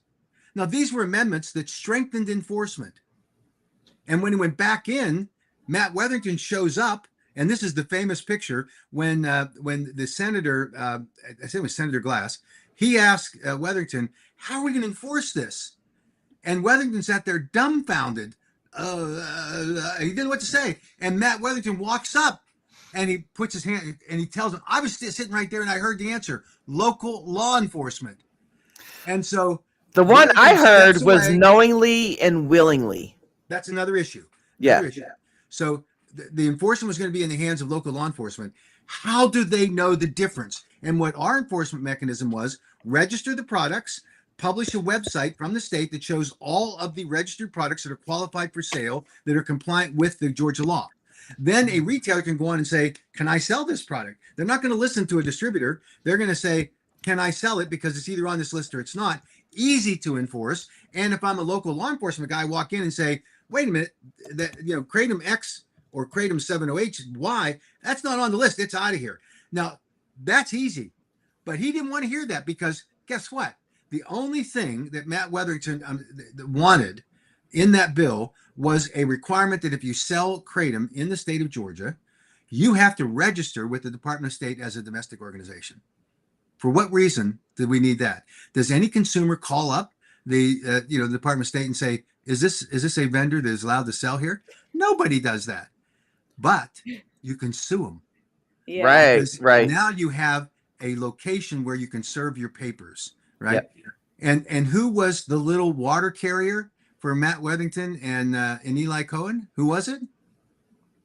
Now, these were amendments that strengthened enforcement. And when he went back in, Matt Wetherington shows up. And this is the famous picture when the senator, I think it was Senator Glass, he asked Wetherington, how are we going to enforce this? And Wetherington sat there dumbfounded. He didn't know what to say. And Matt Wetherington walks up and he puts his hand and he tells him, I was sitting right there and I heard the answer, local law enforcement. And so the one I heard was knowingly and willingly. That's another issue. Yeah. So the enforcement was going to be in the hands of local law enforcement. How do they know the difference? And what our enforcement mechanism was, register the products, publish a website from the state that shows all of the registered products that are qualified for sale that are compliant with the Georgia law. Then a retailer can go on and say, can I sell this product? They're not going to listen to a distributor. They're going to say, can I sell it? Because it's either on this list or it's not. Easy to enforce. And if I'm a local law enforcement guy, I walk in and say, wait a minute, that Kratom X or Kratom 708Y, that's not on the list. It's out of here. Now, that's easy. But he didn't want to hear that because guess what? The only thing that Matt Wetherington wanted in that bill was a requirement that if you sell kratom in the state of Georgia, you have to register with the Department of State as a domestic organization. For what reason did we need that? Does any consumer call up the Department of State and say, is this a vendor that is allowed to sell here? Nobody does that. But you can sue them. Yeah. Right. Now you have a location where you can serve your papers. Right. Yep. And who was the little water carrier for Matt Wetherington and Eli Cohen? Who was it?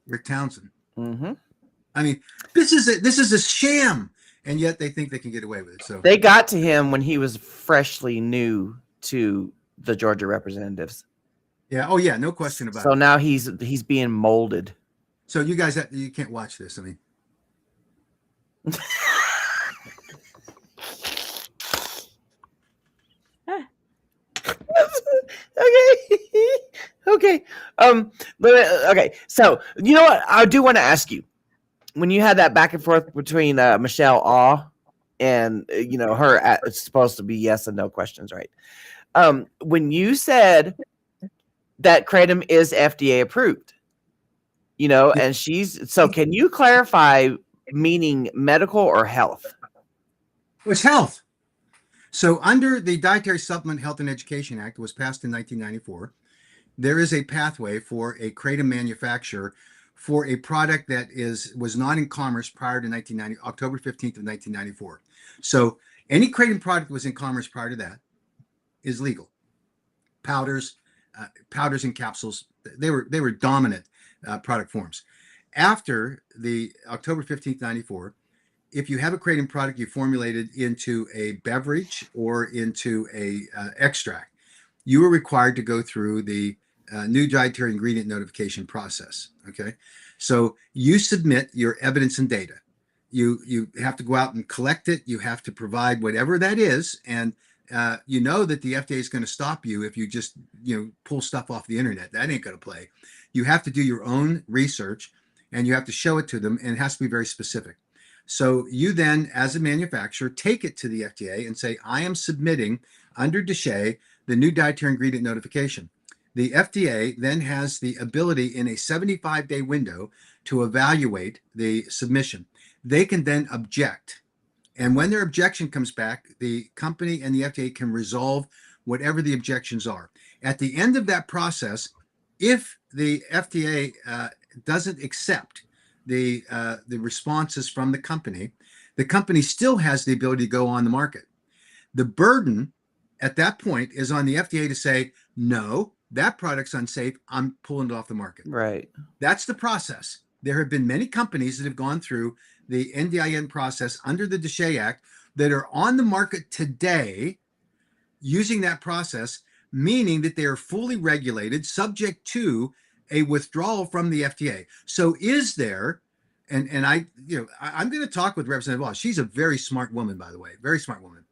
Rick Townsend. Mm-hmm. I mean, this is a sham, and yet they think they can get away with it. So they got to him when he was freshly new to the Georgia representatives. Yeah. Oh yeah. No question about it. So now he's being molded. So you guys, you can't watch this. I mean. Okay. Okay. So you know what? I do want to ask you, when you had that back and forth between Michelle Awe and her, it's supposed to be yes and no questions, right? When you said that kratom is FDA approved, and can you clarify meaning medical or health? It was health. So under the Dietary Supplement Health and Education Act, was passed in 1994, there is a pathway for a kratom manufacturer for a product that was not in commerce prior to October 15th of 1994. So any kratom product that was in commerce prior to that is legal. Powders and capsules, they were dominant product forms. After the October 15th, 94, if you have a kratom product you formulated into a beverage or into a extract, you are required to go through the new dietary ingredient notification process. Okay, so you submit your evidence and data. You have to go out and collect it. You have to provide whatever that is, and that the FDA is going to stop you if you just pull stuff off the internet. That ain't going to play. You have to do your own research, and you have to show it to them, and it has to be very specific. So you then, as a manufacturer, take it to the FDA and say, I am submitting under DSHEA the new dietary ingredient notification. The FDA then has the ability in a 75-day window to evaluate the submission. They can then object. And when their objection comes back, the company and the FDA can resolve whatever the objections are. At the end of that process, if the FDA doesn't accept the responses from the company still has the ability to go on the market. The burden at that point is on the FDA to say, no, that product's unsafe. I'm pulling it off the market. Right. That's the process. There have been many companies that have gone through the NDIN process under the DSHEA Act that are on the market today using that process, meaning that they are fully regulated, subject to a withdrawal from the FDA. So is there, and I'm going to talk with Representative Law. She's a very smart woman, by the way, very smart woman,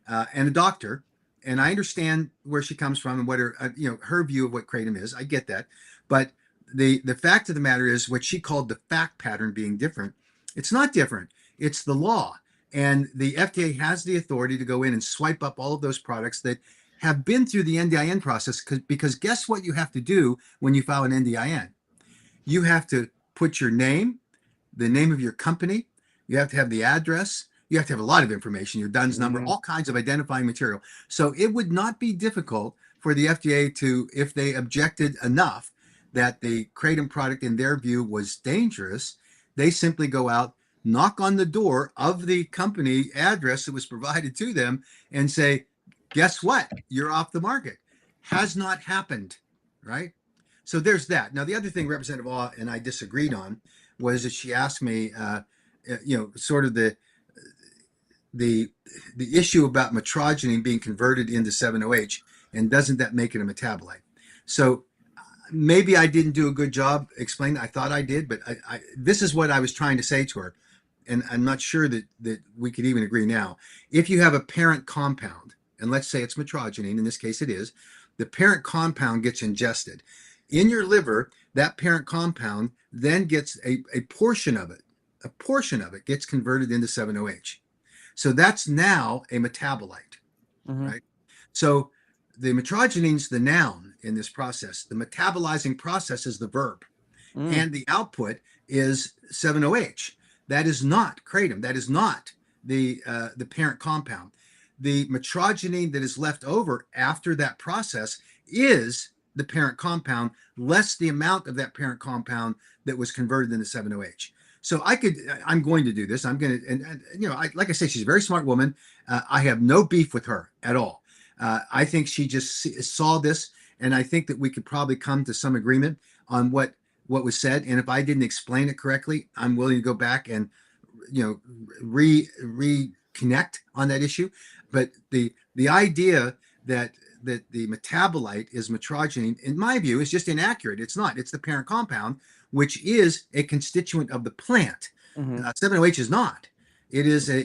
and a doctor. And I understand where she comes from and what her view of what kratom is. I get that. But the fact of the matter is what she called the fact pattern being different. It's not different. It's the law. And the FDA has the authority to go in and swipe up all of those products that have been through the NDIN process, because guess what you have to do when you file an NDIN? You have to put your name, the name of your company, you have to have the address, you have to have a lot of information, your DUNS number, all kinds of identifying material. So it would not be difficult for the FDA to, if they objected enough that the kratom product in their view was dangerous, they simply go out, knock on the door of the company address that was provided to them and say, guess what? You're off the market. Has not happened, right? So there's that. Now, the other thing Representative Law and I disagreed on was that she asked me, sort of the issue about metrogeny being converted into 7-OH, and doesn't that make it a metabolite? So maybe I didn't do a good job explaining. I thought I did, but this is what I was trying to say to her, and I'm not sure that we could even agree now. If you have a parent compound, and let's say it's metrogeny, in this case it is, the parent compound gets ingested. In your liver, that parent compound then gets a portion of it gets converted into 7-OH. So that's now a metabolite, right? So the metrogene's the noun in this process. The metabolizing process is the verb, and the output is 7-OH. That is not kratom. That is not the parent compound. The metrogeny that is left over after that process is the parent compound, less the amount of that parent compound that was converted into 7-OH. So I'm going to do this. I'm going to, and like I say, she's a very smart woman. I have no beef with her at all. I think she just saw this, and I think that we could probably come to some agreement on what was said. And if I didn't explain it correctly, I'm willing to go back and, reconnect on that issue. But the idea that the metabolite is metrogeny, in my view, is just inaccurate. It's not. It's the parent compound, which is a constituent of the plant. 7-OH is not. It is a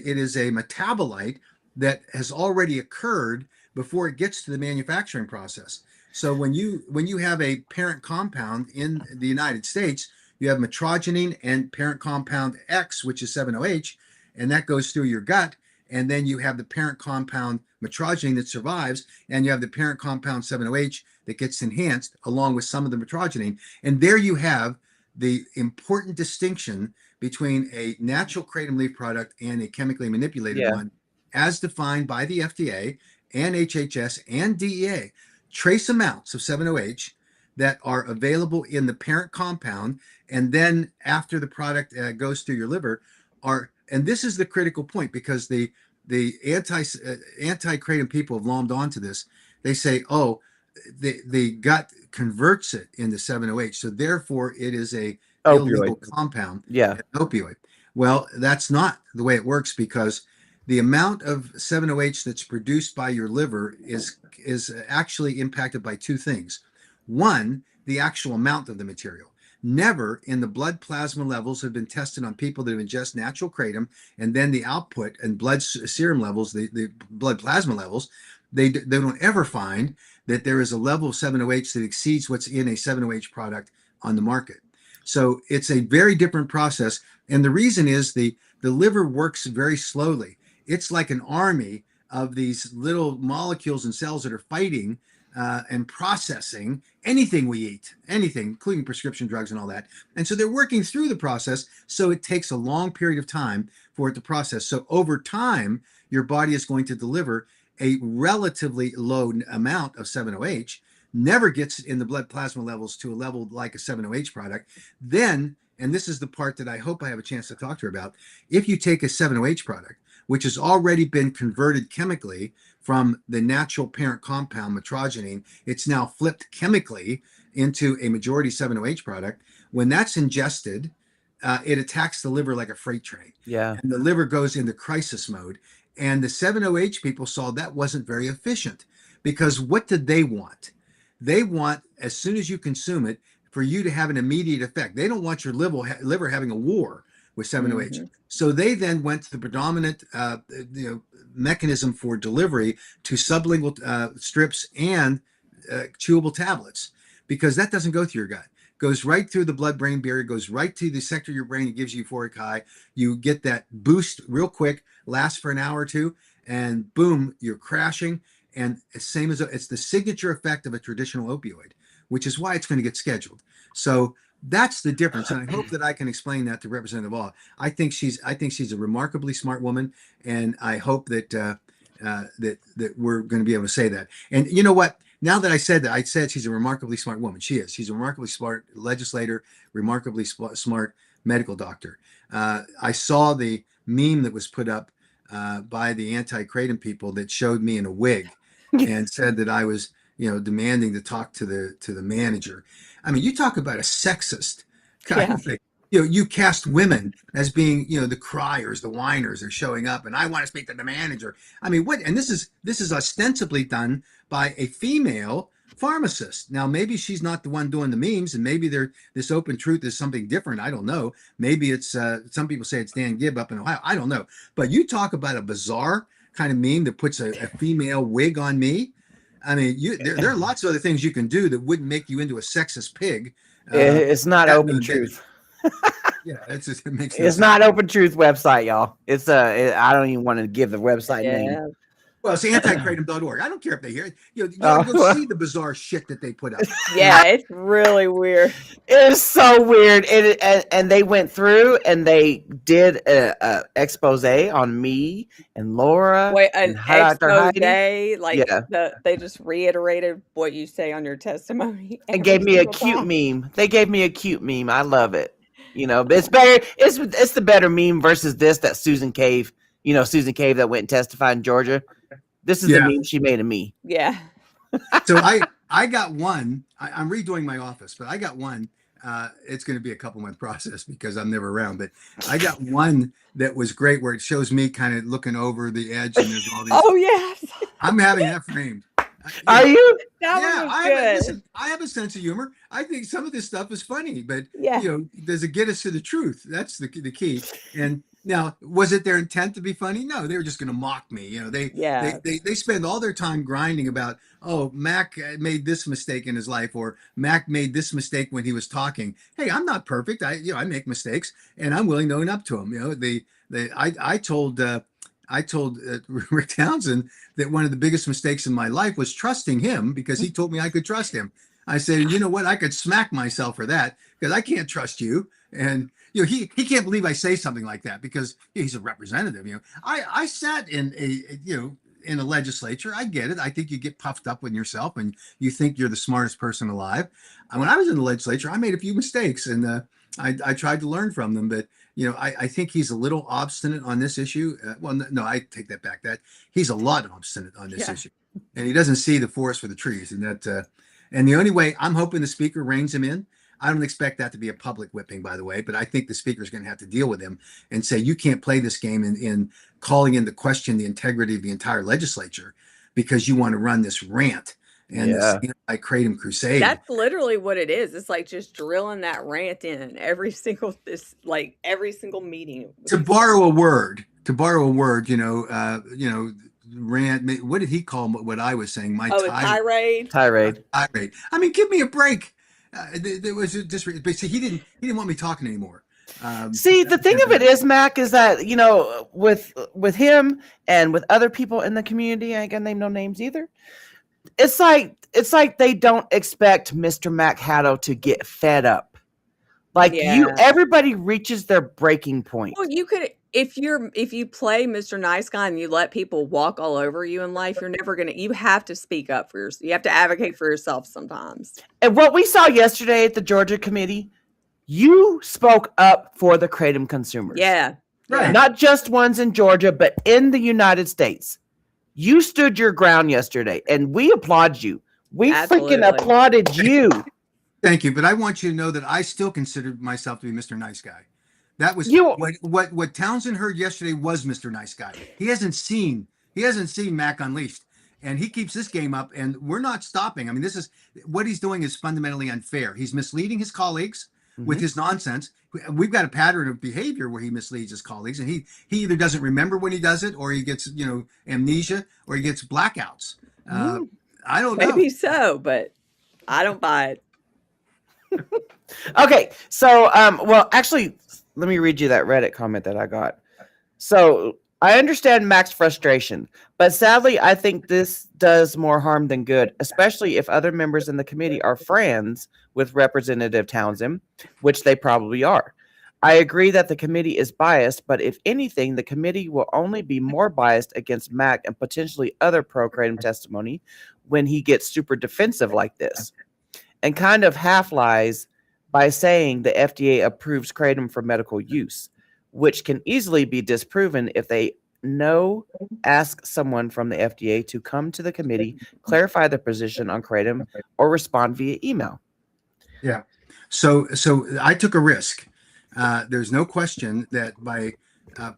metabolite that has already occurred before it gets to the manufacturing process. So when you have a parent compound in the United States, you have metrogeny and parent compound X, which is 7-OH, and that goes through your gut. And then you have the parent compound metrogeny that survives, and you have the parent compound 7-OH that gets enhanced along with some of the metrogeny. And there you have the important distinction between a natural kratom leaf product and a chemically manipulated one, as defined by the FDA and HHS and DEA. Trace amounts of 7-OH that are available in the parent compound, and then after the product goes through your liver and this is the critical point, because the anti-kratom people have glommed onto this. They say, oh, the gut converts it into 7-OH, so therefore it is a illegal compound, an opioid. Well, that's not the way it works, because the amount of 7-OH that's produced by your liver is actually impacted by two things. One, the actual amount of the material. Never in the blood plasma levels have been tested on people that have ingest natural kratom, and then the output and blood serum levels, the blood plasma levels, they don't ever find that there is a level of 7-OH that exceeds what's in a 7-OH product on the market. So it's a very different process. And the reason is the liver works very slowly. It's like an army of these little molecules and cells that are fighting and processing anything we eat, anything, including prescription drugs and all that. And so they're working through the process. So it takes a long period of time for it to process. So over time, your body is going to deliver a relatively low amount of 7-OH, never gets in the blood plasma levels to a level like a 7-OH product. Then, and this is the part that I hope I have a chance to talk to her about, if you take a 7-OH product, which has already been converted chemically from the natural parent compound metrogeny, it's now flipped chemically into a majority 7-OH product. When that's ingested, it attacks the liver like a freight train. Yeah. And the liver goes into crisis mode. And the 7-OH people saw that wasn't very efficient, because what did they want? They want, as soon as you consume it, for you to have an immediate effect. They don't want your liver having a war with 7-OH. Mm-hmm. So they then went to the predominant mechanism for delivery to sublingual strips and chewable tablets, because that doesn't go through your gut. Goes right through the blood-brain barrier, goes right to the sector of your brain. It gives you euphoric high. You get that boost real quick, lasts for an hour or two, and boom, you're crashing. And same as it's the signature effect of a traditional opioid, which is why it's going to get scheduled. So that's the difference, and I hope that I can explain that to Representative All. I think she's a remarkably smart woman, and I hope that that we're going to be able to say that. And you know what? Now that I said that, I said she's a remarkably smart woman. She is. She's a remarkably smart legislator, remarkably smart medical doctor. I saw the meme that was put up by the anti-kratom people that showed me in a wig and said that I was, demanding to talk to the manager. I mean, you talk about a sexist kind of thing. You cast women as being, the criers, the whiners. They're showing up, and I want to speak to the manager. I mean, what? And this is ostensibly done by a female pharmacist. Now, maybe she's not the one doing the memes, and maybe this open truth is something different. I don't know. Maybe it's some people say it's Dan Gibb up in Ohio. I don't know. But you talk about a bizarre kind of meme that puts a female wig on me. I mean, there are lots of other things you can do that wouldn't make you into a sexist pig. It's not open truth. Yeah, it makes. It's not open truth website, y'all. It's I don't even want to give the website name. Well, it's antikratom.org. I don't care if they hear it. Go see the bizarre shit that they put up. Yeah, it's really weird. It is so weird. And they went through and they did a expose on me and Laura. Wait, an expose? Yeah. They just reiterated what you say on your testimony. And gave me a cute meme. They gave me a cute meme. I love it. But it's better. It's the better meme versus that Susan Cave. Susan Cave that went and testified in Georgia. This is the meme she made of me. Yeah. So I got one. I'm redoing my office, but I got one. It's going to be a couple month process because I'm never around. But I got one that was great where it shows me kind of looking over the edge and there's all these. Oh yes. I'm having that framed. Are you? I have a sense of humor. I think some of this stuff is funny, but does it get us to the truth? That's the key. And now, was it their intent to be funny? No, they were just going to mock me. They spend all their time grinding about, oh, Mac made this mistake in his life, or Mac made this mistake when he was talking. Hey, I'm not perfect. I make mistakes, and I'm willing to own up to them. I I told Rick Townsend that one of the biggest mistakes in my life was trusting him because he told me I could trust him. I said, you know what? I could smack myself for that because I can't trust you. And he can't believe I say something like that because he's a representative. I sat in in a legislature. I get it. I think you get puffed up with yourself and you think you're the smartest person alive. And when I was in the legislature, I made a few mistakes and I tried to learn from them. But I think he's a little obstinate on this issue. Well, no, I take that back. That he's a lot obstinate on this issue, and he doesn't see the forest for the trees. And the only way I'm hoping the speaker reins him in. I don't expect that to be a public whipping, by the way, but I think the speaker's going to have to deal with him and say, you can't play this game in calling into question the integrity of the entire legislature because you want to run this rant and this anti-kratom crusade. That's literally what it is. It's like just drilling that rant in every single meeting. To borrow a word, rant. What did he call what I was saying? A tirade. Tirade. I mean, give me a break. There was just, but see, he didn't want me talking anymore. See, the thing of it is, Mac, is that with him and with other people in the community, I can't name no names either. It's like they don't expect Mr. Mac Haddo to get fed up. Like everybody reaches their breaking point. Well, you could if you play Mr. Nice Guy and you let people walk all over you in life, you're never gonna. You have to speak up for yourself. You have to advocate for yourself sometimes. And what we saw yesterday at the Georgia committee, you spoke up for the kratom consumers. Yeah, right. Not just ones in Georgia, but in the United States. You stood your ground yesterday, and we applaud you. We freaking applauded you. Thank you, but I want you to know that I still consider myself to be Mr. Nice Guy. That was what Townsend heard yesterday was Mr. Nice Guy. He hasn't seen Mac Unleashed, and he keeps this game up, and we're not stopping. I mean, this is what he's doing is fundamentally unfair. He's misleading his colleagues with his nonsense. We've got a pattern of behavior where he misleads his colleagues, and he either doesn't remember when he does it, or he gets amnesia, or he gets blackouts. I don't know. Maybe so, but I don't buy it. Okay, so well, actually, let me read you that Reddit comment that I got. So I understand Mac's frustration, but sadly, I think this does more harm than good, especially if other members in the committee are friends with Representative Townsend, which they probably are. I agree that the committee is biased, but if anything, the committee will only be more biased against Mac and potentially other pro-kratom testimony when he gets super defensive like this, and kind of half lies by saying the FDA approves kratom for medical use, which can easily be disproven if they ask someone from the FDA to come to the committee, clarify their position on kratom, or respond via email. Yeah. So I took a risk. There's no question that by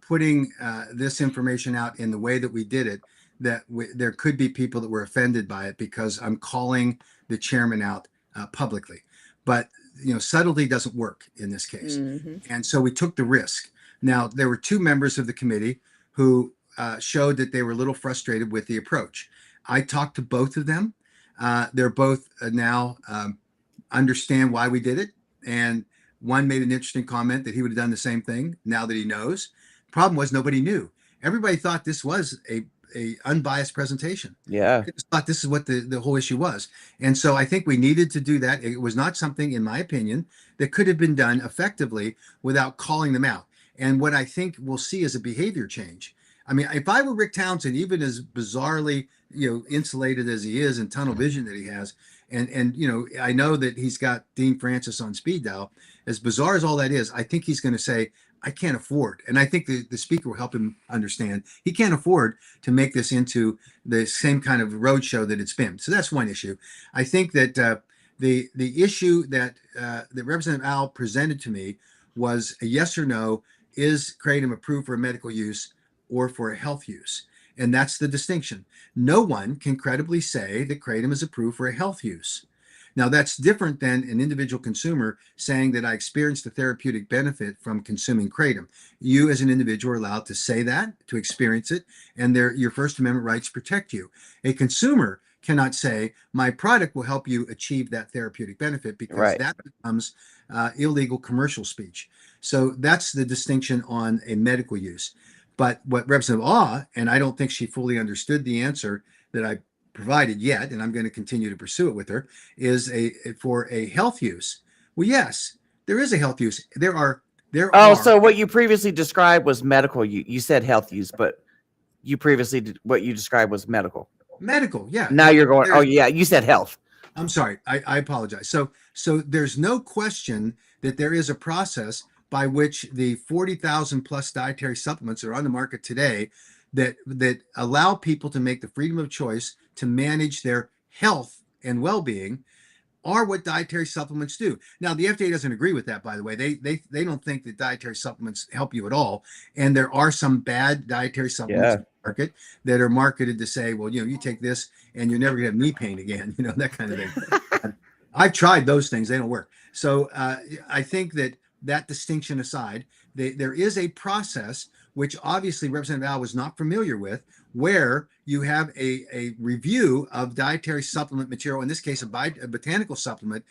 putting this information out in the way that we did it, that there could be people that were offended by it because I'm calling the chairman out publicly. But subtlety doesn't work in this case. And so we took the risk. Now, there were two members of the committee who showed that they were a little frustrated with the approach. I talked to both of them. They're both now understand why we did it. And one made an interesting comment that he would have done the same thing now that he knows. The problem was nobody knew. Everybody thought this was a unbiased presentation. Yeah. I thought this is what the whole issue was. And so I think we needed to do that. It was not something, in my opinion, that could have been done effectively without calling them out. And what I think we'll see is a behavior change. I mean, if I were Rick Townsend, even as bizarrely, insulated as he is and tunnel vision that he has, and I know that he's got Dean Francis on speed dial, as bizarre as all that is, I think he's going to say, I can't afford. And I think the speaker will help him understand he can't afford to make this into the same kind of roadshow that it's been. So that's one issue. I think that the issue that Representative Al presented to me was a yes or no, is kratom approved for medical use or for a health use? And that's the distinction. No one can credibly say that kratom is approved for a health use. Now, that's different than an individual consumer saying that I experienced a therapeutic benefit from consuming kratom. You as an individual are allowed to say that, to experience it, and your First Amendment rights protect you. A consumer cannot say, my product will help you achieve that therapeutic benefit, because that becomes illegal commercial speech. So that's the distinction on a medical use. But what Representative Ah, and I don't think she fully understood the answer that I provided yet, and I'm going to continue to pursue it with her, is for a health use. Well, yes, there is a health use. There Oh, are so what you previously described was medical. You said health use, but what you described was medical. medical. Yeah. Now you're going, oh yeah, you said health. I'm sorry. I apologize. So there's no question that there is a process by which the 40,000 plus dietary supplements that are on the market today that allow people to make the freedom of choice to manage their health and well-being are what dietary supplements do. Now, the FDA doesn't agree with that, by the way. They don't think that dietary supplements help you at all. And there are some bad dietary supplements Yeah. in the market that are marketed to say, well, you take this and you're never gonna have knee pain again, that kind of thing. I've tried those things, they don't work. So I think that distinction aside, there is a process which obviously Representative Al was not familiar with, where you have a review of dietary supplement material, in this case, a botanical supplement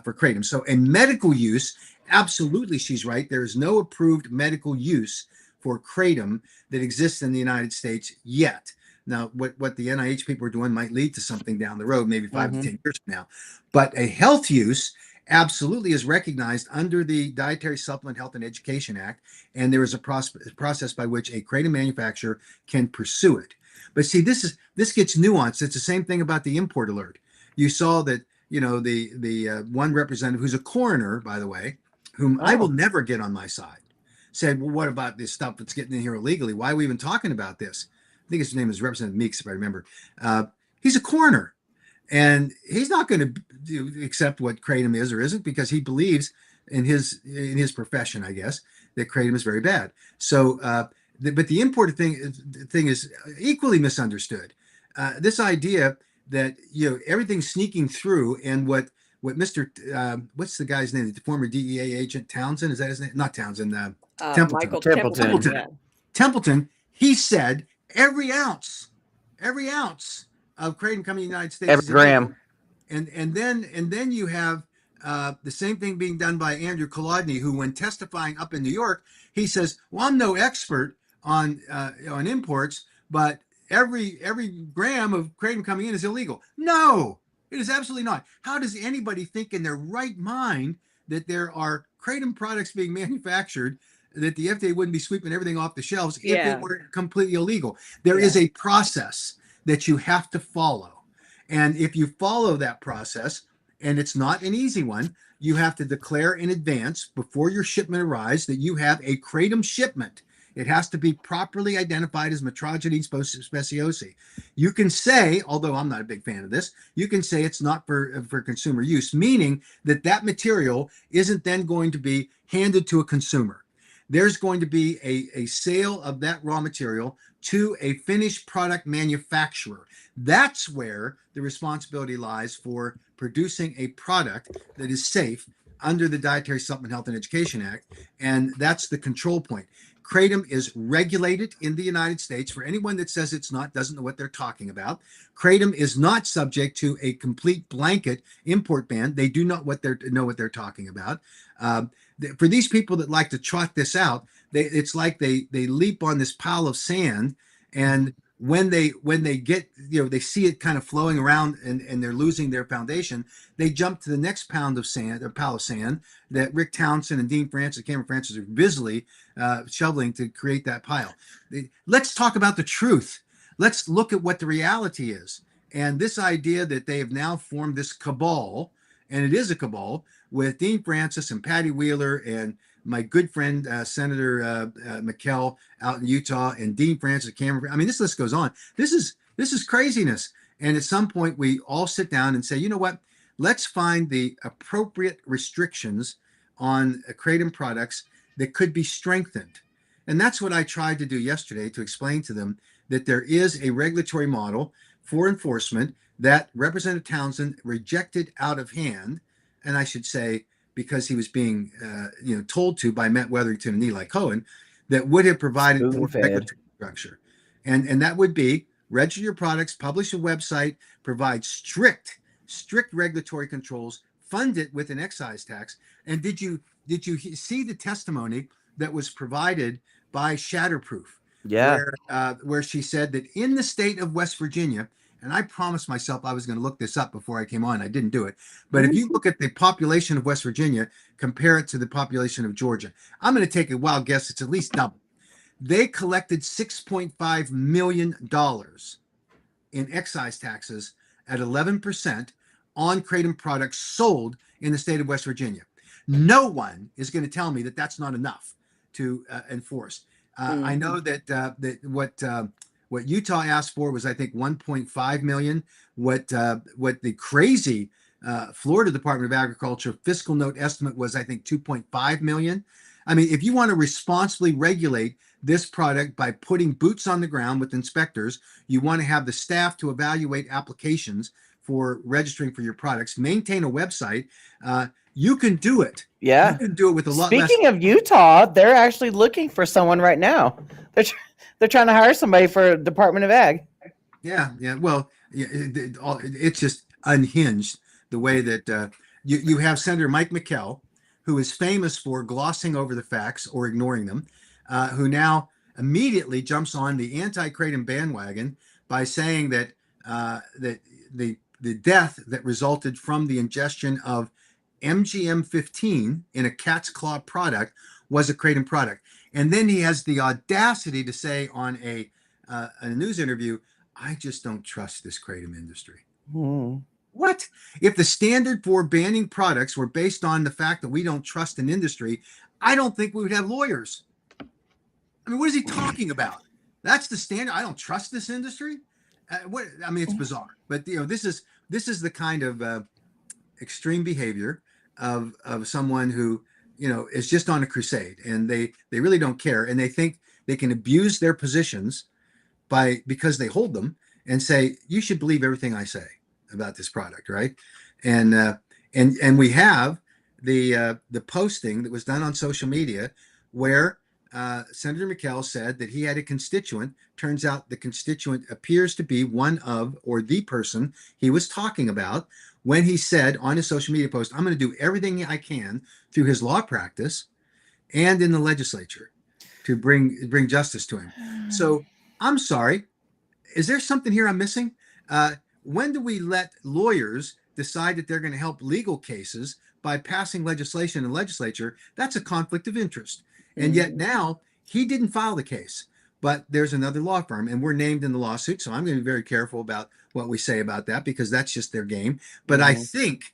for kratom. So in medical use, absolutely, she's right. There is no approved medical use for kratom that exists in the United States yet. Now, what the NIH people are doing might lead to something down the road, maybe 5 to 10 years from now. But a health use absolutely is recognized under the Dietary Supplement Health and Education Act, and there is a process by which a kratom manufacturer can pursue it. But see, this gets nuanced. It's the same thing about the import alert. You saw that the one representative who's a coroner, by the way, whom I will never get on my side, said, "Well, what about this stuff that's getting in here illegally? Why are we even talking about this?" I think his name is Representative Meeks, if I remember. He's a coroner. And he's not going to accept what kratom is or isn't, because he believes in his profession, I guess, that kratom is very bad. So, but the important thing is equally misunderstood. This idea that everything's sneaking through, and what Mr. What's the guy's name? The former DEA agent Townsend, is that his name? Not Townsend. Templeton. Michael Templeton. Templeton. Yeah. Templeton. He said every ounce of kratom coming to the United States, every gram. And then you have the same thing being done by Andrew Kolodny, who, when testifying up in New York, he says, "Well, I'm no expert on imports, but every gram of kratom coming in is illegal." No, it is absolutely not. How does anybody think in their right mind that there are kratom products being manufactured that the FDA wouldn't be sweeping everything off the shelves if it were completely illegal? There is a process that you have to follow. And if you follow that process, and it's not an easy one, you have to declare in advance before your shipment arrives that you have a kratom shipment. It has to be properly identified as Metrogyne speciosa. You can say, although I'm not a big fan of this, you can say it's not for consumer use, meaning that material isn't then going to be handed to a consumer. There's going to be a sale of that raw material to a finished product manufacturer. That's where the responsibility lies for producing a product that is safe under the Dietary Supplement Health and Education Act. And that's the control point. Kratom is regulated in the United States. For anyone that says it's not, doesn't know what they're talking about. Kratom is not subject to a complete blanket import ban. They do not know what they're talking about. For these people that like to trot this out, it's like they leap on this pile of sand, and when they get, they see it kind of flowing around and they're losing their foundation, they jump to the next pile of sand that Rick Townsend and Dean Francis, Cameron Francis, are busily shoveling to create that pile. Let's talk about the truth. Let's look at what the reality is. And this idea that they have now formed this cabal, and it is a cabal, with Dean Francis and Patty Wheeler and my good friend Senator McKell out in Utah, and Dean Francis, Cameron. I mean, this list goes on. This is craziness. And at some point, we all sit down and say, you know what? Let's find the appropriate restrictions on kratom products that could be strengthened. And that's what I tried to do yesterday, to explain to them that there is a regulatory model for enforcement that Representative Townsend rejected out of hand. And I should say, because he was being told to by Matt Weatherington and Eli Cohen, that would have provided for regulatory structure. And that would be register your products, publish a website, provide strict regulatory controls, fund it with an excise tax. And did you see the testimony that was provided by Shatterproof? Yeah. where she said that in the state of West Virginia, and I promised myself I was going to look this up before I came on. I didn't do it. But if you look at the population of West Virginia, compare it to the population of Georgia, I'm going to take a wild guess. It's at least double. They collected $6.5 million in excise taxes at 11% on Kratom products sold in the state of West Virginia. No one is going to tell me that that's not enough to enforce. I know that what Utah asked for was, I think, 1.5 million. What the crazy Florida Department of Agriculture fiscal note estimate was, I think, 2.5 million. I mean, if you want to responsibly regulate this product by putting boots on the ground with inspectors, you want to have the staff to evaluate applications for registering for your products, maintain a website. You can do it. Yeah. You can do it with a lot less. Speaking of Utah, they're actually looking for someone right now. They're trying to hire somebody for Department of Ag. Yeah. Well, it's just unhinged the way that you have Senator Mike McKell, who is famous for glossing over the facts or ignoring them, who now immediately jumps on the anti-Kratom bandwagon by saying that that the death that resulted from the ingestion of MGM-15 in a cat's claw product was a Kratom product. And then he has the audacity to say on a news interview, "I just don't trust this Kratom industry." What? If the standard for banning products were based on the fact that we don't trust an industry, I don't think we would have lawyers. I mean, what is he talking about? That's the standard. I don't trust this industry. It's bizarre. But this is the kind of extreme behavior of someone who is just on a crusade, and they really don't care, and they think they can abuse their positions because they hold them and say, you should believe everything I say about this product, right? And we have the posting that was done on social media where Senator McKell said that he had a constituent. Turns out the constituent appears to be one of, or the person he was talking about when he said on his social media post, "I'm going to do everything I can through his law practice and in the legislature to bring justice to him." So I'm sorry. Is there something here I'm missing? When do we let lawyers decide that they're going to help legal cases by passing legislation in the legislature? That's a conflict of interest. And yet now he didn't file the case, but there's another law firm and we're named in the lawsuit. So I'm going to be very careful about what we say about that because that's just their game. But I think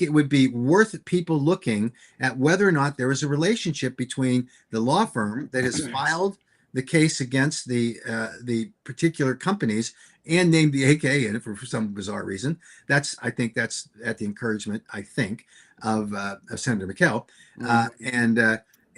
it would be worth people looking at whether or not there is a relationship between the law firm that has filed the case against the particular companies and named the AKA in it for some bizarre reason. I think that's at the encouragement, of Senator McKell.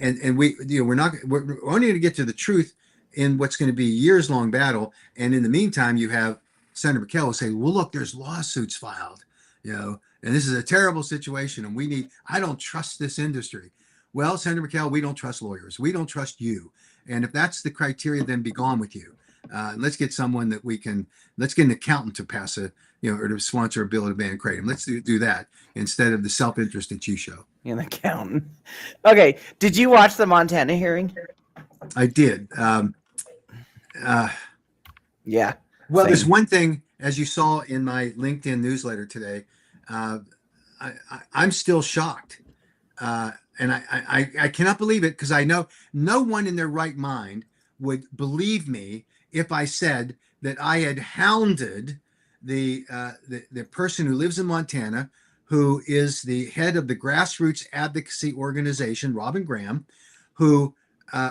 And we're only going to get to the truth in what's going to be a years-long battle. And in the meantime, you have Senator McKell will say, "Well, look, there's lawsuits filed, and this is a terrible situation, and I don't trust this industry." Well, Senator McKell, we don't trust lawyers. We don't trust you. And if that's the criteria, then be gone with you. Let's get someone that let's get an accountant to pass or to sponsor a bill to ban Kratom. Let's do that instead of the self-interest that you show. An accountant. Okay. Did you watch the Montana hearing? I did. Yeah. Well, there's one thing, as you saw in my LinkedIn newsletter today, I'm still shocked. And I cannot believe it because I know no one in their right mind would believe me if I said that I had hounded the person who lives in Montana, who is the head of the grassroots advocacy organization, Robin Graham, who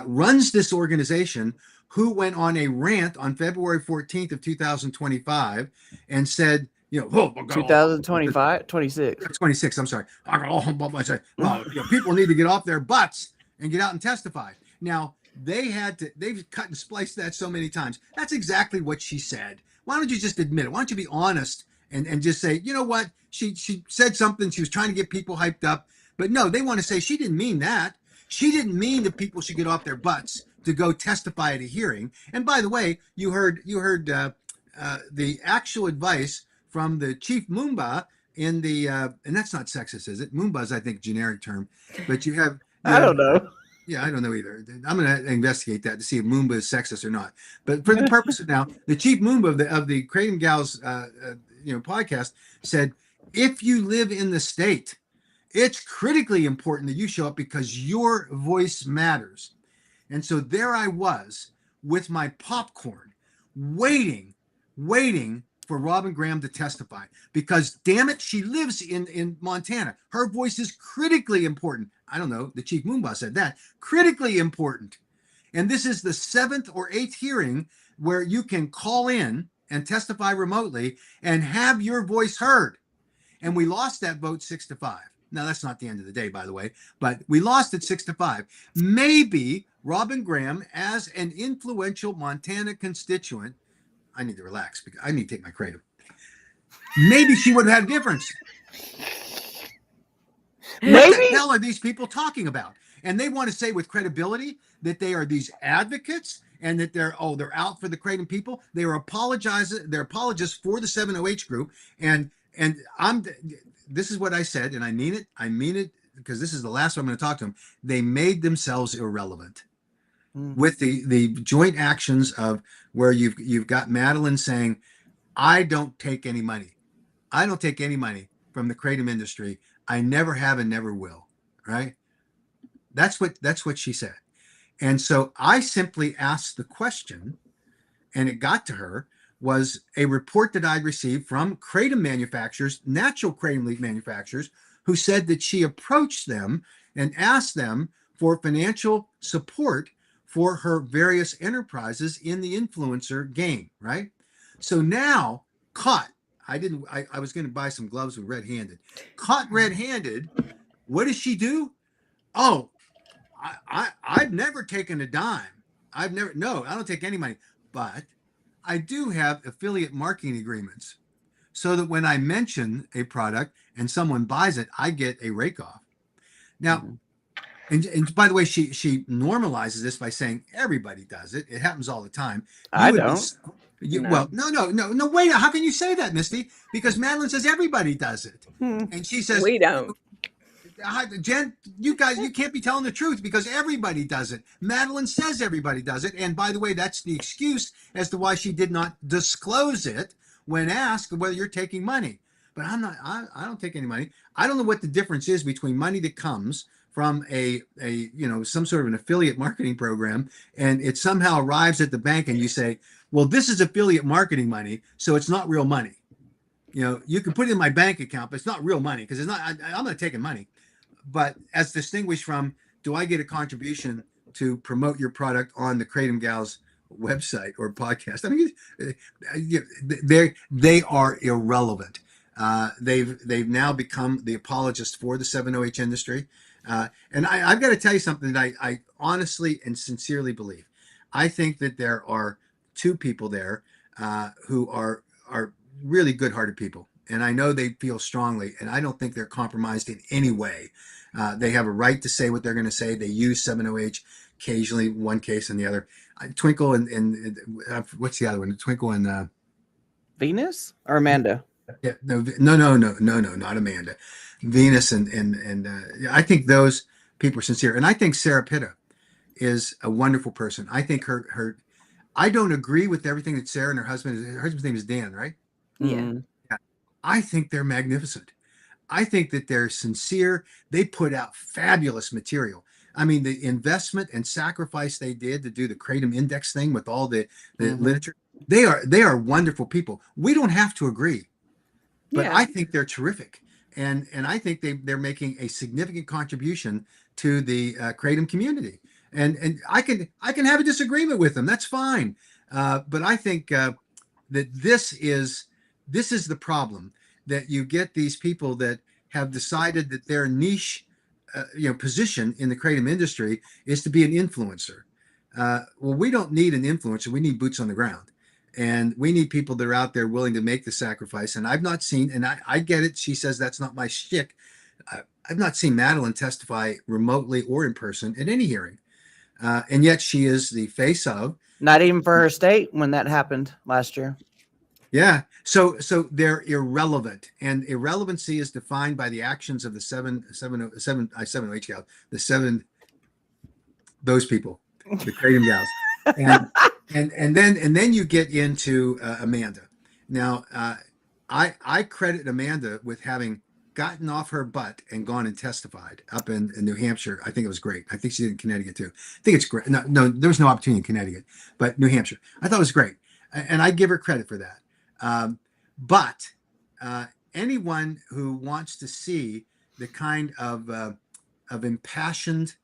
runs this organization, who went on a rant on February 14th of 2025 and said, 2025, 26. 26, I'm sorry. People need to get off their butts and get out and testify. Now, they've cut and spliced that so many times. That's exactly what she said. Why don't you just admit it? Why don't you be honest and just say, you know what? She said something. She was trying to get people hyped up. But no, they want to say she didn't mean that. She didn't mean that people should get off their butts to go testify at a hearing. And by the way, you heard the actual advice from the chief Moomba in the and that's not sexist, is it? Moomba is, I think, generic term. But you have I don't know. Yeah, I don't know either. I'm going to investigate that to see if Moomba is sexist or not. But for the purpose of now, the chief Moomba of the Kratom Gals, podcast said, if you live in the state, it's critically important that you show up because your voice matters. And so there I was with my popcorn, waiting, waiting for Robin Graham to testify because, damn it, she lives in Montana. Her voice is critically important. I don't know. The chief Moomba said that. Critically important. And this is the 7th or 8th hearing where you can call in and testify remotely and have your voice heard. And we lost that vote 6-5. Now, that's not the end of the day, by the way, but we lost it 6-5. Maybe Robin Graham, as an influential Montana constituent, I need to relax because I need to take my kratom. Maybe she would have had a difference. What the hell are these people talking about? And they want to say with credibility that they are these advocates and that they're out for the kratom people. They are they're apologists for the 7OH group. And this is what I said, and I mean it because this is the last one I'm going to talk to them. They made themselves irrelevant with the joint actions of where you've got Madeline saying, I don't take any money. I don't take any money from the kratom industry. I never have and never will. Right? That's what she said. And so I simply asked the question, and it got to her, was a report that I'd received from kratom manufacturers, natural kratom leaf manufacturers, who said that she approached them and asked them for financial support for her various enterprises in the influencer game, right? So now, caught, I was going to buy some gloves with red-handed. Caught red-handed, what does she do? Oh, I've never taken a dime. I don't take any money, but I do have affiliate marketing agreements so that when I mention a product and someone buys it, I get a rake off. Now, and by the way, she normalizes this by saying everybody does it. It happens all the time. I don't. Well, no. Wait, how can you say that, Misty? Because Madeline says everybody does it. And she says, We don't. Jen, you guys, you can't be telling the truth because everybody does it. Madeline says everybody does it. And by the way, that's the excuse as to why she did not disclose it when asked whether you're taking money. But I don't take any money. I don't know what the difference is between money that comes from a some sort of an affiliate marketing program and it somehow arrives at the bank and you say, well, this is affiliate marketing money, so it's not real money. You can put it in my bank account, but it's not real money because I'm not taking money. But as distinguished from, do I get a contribution to promote your product on the Kratom Gals website or podcast? I mean, they are irrelevant. They've now become the apologist for the 7OH industry. And I've got to tell you something that I honestly and sincerely believe. I think that there are two people there who are really good-hearted people. And I know they feel strongly, and I don't think they're compromised in any way. They have a right to say what they're going to say. They use 7OH occasionally, one case and the other. Twinkle and what's the other one? Twinkle and Venus or Amanda? Yeah, no, not Amanda. Venus and I think those people are sincere, and I think Sarah Pitta is a wonderful person. I think her. I don't agree with everything that Sarah and her husband's name is Dan, right? Yeah. I think they're magnificent. I think that they're sincere. They put out fabulous material. I mean, the investment and sacrifice they did to do the Kratom Index thing with all the literature. They are wonderful people. We don't have to agree, but I think they're terrific. And I think they're making a significant contribution to the Kratom community. And I can have a disagreement with them. That's fine. But I think that this is the problem, that you get these people that have decided that their niche, position in the kratom industry is to be an influencer. Well, we don't need an influencer. We need boots on the ground. And we need people that are out there willing to make the sacrifice. And I've not seen, and I get it. She says that's not my shtick. I've not seen Madeline testify remotely or in person at any hearing. And yet she is the face of. Not even for her state when that happened last year. Yeah. So they're irrelevant, and irrelevancy is defined by the actions of the 7OH, the 7 those people, the Kratom gals, and then you get into Amanda. Now, I credit Amanda with having gotten off her butt and gone and testified up in New Hampshire. I think it was great. I think she did in Connecticut too. I think it's great. No, there was no opportunity in Connecticut, but New Hampshire. I thought it was great, and I give her credit for that. But anyone who wants to see the kind of impassioned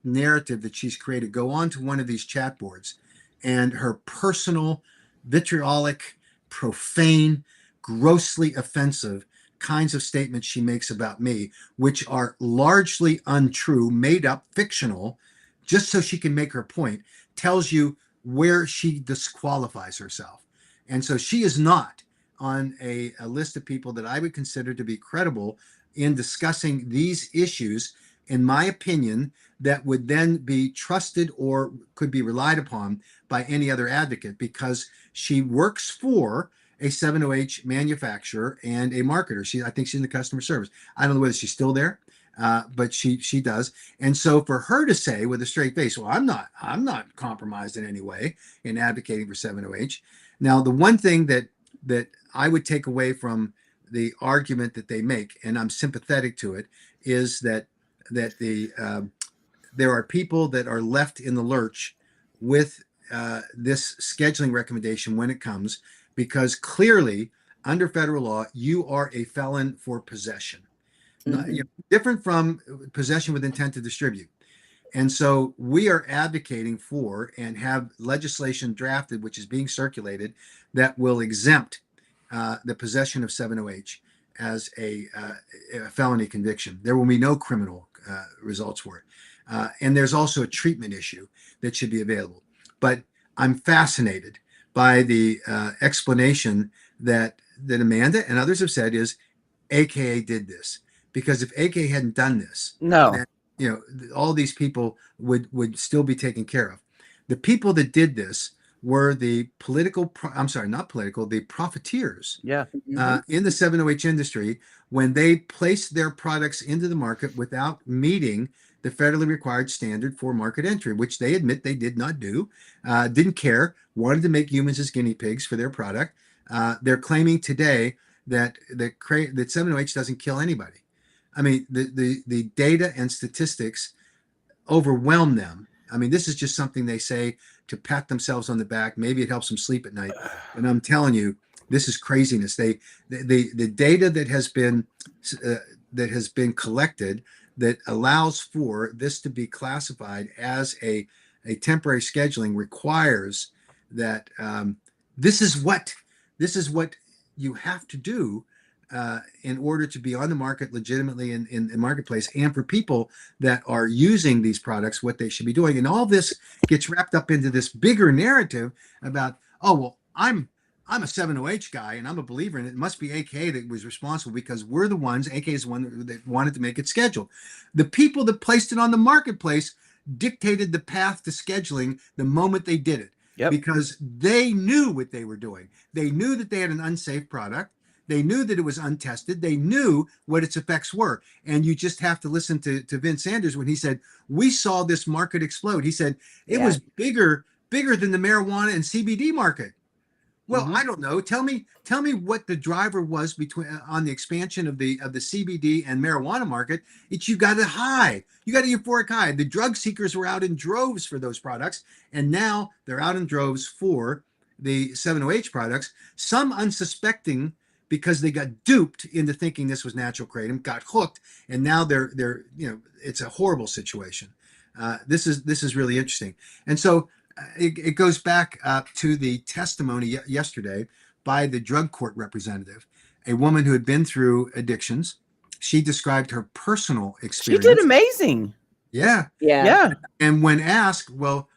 narrative that she's created, go on to one of these chat boards, and her personal, vitriolic, profane, grossly offensive kinds of statements she makes about me, which are largely untrue, made up, fictional, just so she can make her point, tells you where she disqualifies herself. And so she is not on a list of people that I would consider to be credible in discussing these issues, in my opinion, that would then be trusted or could be relied upon by any other advocate, because she works for a 708 manufacturer and a marketer. I think she's in the customer service. I don't know whether she's still there, but she does. And so for her to say with a straight face, well, I'm not compromised in any way in advocating for 708. Now, the one thing that I would take away from the argument that they make, and I'm sympathetic to it, is that there are people that are left in the lurch with this scheduling recommendation when it comes, because clearly under federal law, you are a felon for possession. Different from possession with intent to distribute. And so we are advocating for and have legislation drafted, which is being circulated, that will exempt the possession of 708 as a felony conviction. There will be no criminal results for it. And there's also a treatment issue that should be available. But I'm fascinated by the explanation that Amanda and others have said is AKA did this. Because if AKA hadn't done this, then, all these people would still be taken care of. The people that did this were the the profiteers in the 708 industry, when they placed their products into the market without meeting the federally required standard for market entry, which they admit they did not do, didn't care, wanted to make humans as guinea pigs for their product. They're claiming today that 708 doesn't kill anybody. I mean, the data and statistics overwhelm them. I mean, this is just something they say to pat themselves on the back. Maybe it helps them sleep at night. And I'm telling you, this is craziness. The data that has been collected that allows for this to be classified as a temporary scheduling requires that this is what you have to do in order to be on the market legitimately in the marketplace, and for people that are using these products, what they should be doing. And all this gets wrapped up into this bigger narrative about, oh, well, I'm a 708 guy and I'm a believer, and it must be AKA that was responsible because we're the ones, AKA is the one that wanted to make it scheduled. The people that placed it on the marketplace dictated the path to scheduling the moment they did it, because they knew what they were doing. They knew that they had an unsafe product. They knew that it was untested. They knew what its effects were. And you just have to listen to Vince Sanders when he said, we saw this market explode. He said it was bigger than the marijuana and CBD market. Well, I don't know. Tell me what the driver was on the expansion of the CBD and marijuana market. You got a high. You got a euphoric high. The drug seekers were out in droves for those products, and now they're out in droves for the 708 products. Some unsuspecting, because they got duped into thinking this was natural kratom, got hooked, and now they're it's a horrible situation. This is really interesting, and so it goes back to the testimony yesterday by the drug court representative, a woman who had been through addictions. She described her personal experience. She did amazing. Yeah. And when asked, well,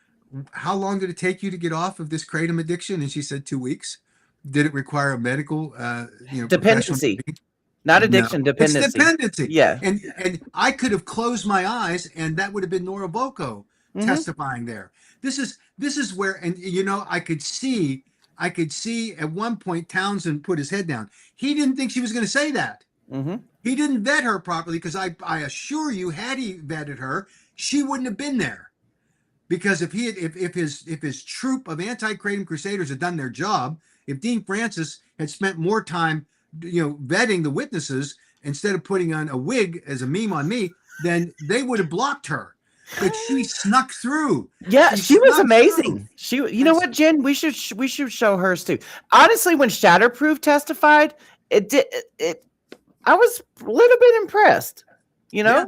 how long did it take you to get off of this kratom addiction? And she said 2 weeks. Did it require a medical, dependency? Not addiction, dependency. It's dependency. Yeah. And I could have closed my eyes, and that would have been Nora Boko testifying there. This is where, and I could see at one point Townsend put his head down. He didn't think she was going to say that. Mm-hmm. He didn't vet her properly because I assure you, had he vetted her, she wouldn't have been there. Because if his troop of anti-Kratom crusaders had done their job, if Dean Francis had spent more time, vetting the witnesses instead of putting on a wig as a meme on me, then they would have blocked her. But she snuck through. Yeah, she was snuck amazing. through. You know what, Jen? We should show hers too. Honestly, when Shatterproof testified, I was a little bit impressed. Yeah.